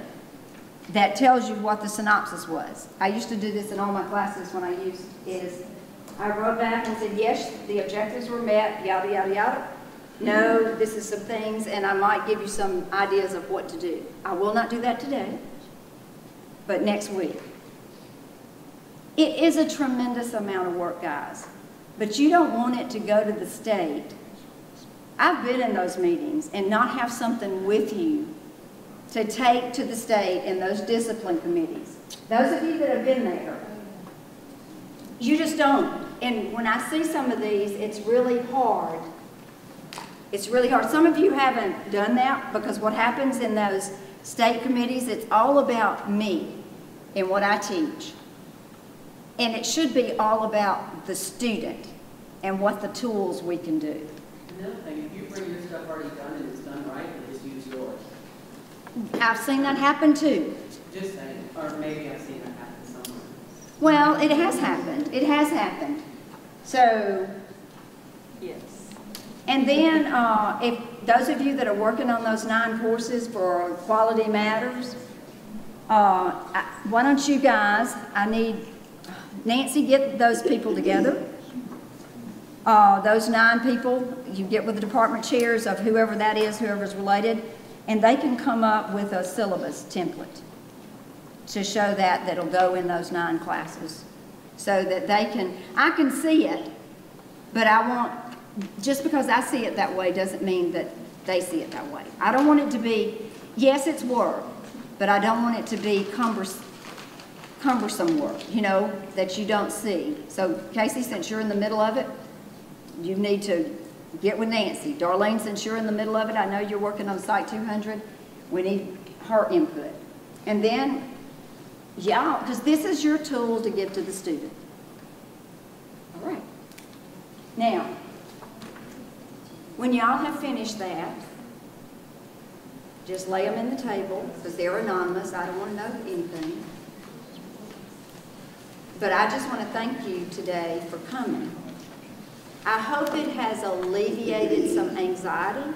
that tells you what the synopsis was. I used to do this in all my classes when I I wrote back and said, yes, the objectives were met, yada, yada, yada. No, this is some things, and I might give you some ideas of what to do. I will not do that today, but next week. It is a tremendous amount of work, guys, but you don't want it to go to the state. I've been in those meetings and not have something with you to take to the state in those discipline committees. Those of you that have been there, you just don't. And when I see some of these, it's really hard. It's really hard. Some of you haven't done that because what happens in those state committees, it's all about me and what I teach. And it should be all about the student and what the tools we can do. Another thing, if you bring your stuff already done and it's done right, then just use yours. I've seen that happen too. Just saying, or maybe I've seen that happen somewhere. Well, it has happened. It has happened. So, Yes. and then if those of you that are working on those 9 courses for Quality Matters, why don't you guys, I need Nancy, get those people together. Those 9 people, you get with the department chairs of whoever that is, whoever's related, and they can come up with a syllabus template to show that'll go in those 9 classes so that they can, I can see it, but I want, just because I see it that way doesn't mean that they see it that way. I don't want it to be, yes, it's work, but I don't want it to be cumbersome work, you know, that you don't see. So, Casey, since you're in the middle of it, you need to get with Nancy. Darlene, since you're in the middle of it, I know you're working on Site 200. We need her input. And then, y'all, because this is your tool to give to the student. All right. Now, when y'all have finished that, just lay them in the table, because they're anonymous. I don't want to know anything. But I just want to thank you today for coming. I hope it has alleviated some anxiety,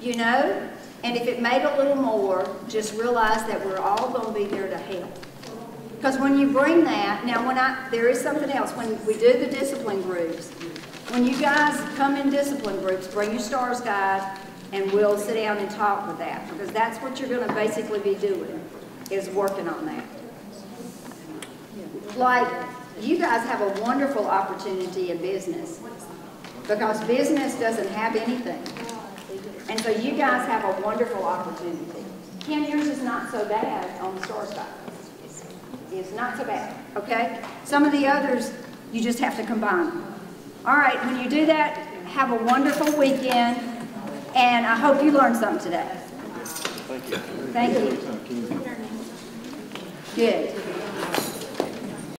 you know, and if it made a little more, just realize that we're all going to be there to help. Because when you bring that, now there is something else, when we do the discipline groups, when you guys come in discipline groups, bring your STARS guide, and we'll sit down and talk with that, because that's what you're going to basically be doing, is working on that. Like, you guys have a wonderful opportunity in business, because business doesn't have anything. And so you guys have a wonderful opportunity. Ken, yours is not so bad on the STARS guide. It's not so bad, okay? Some of the others, you just have to combine them. All right, when you do that, have a wonderful weekend, and I hope you learned something today. Thank you. Thank you. Good.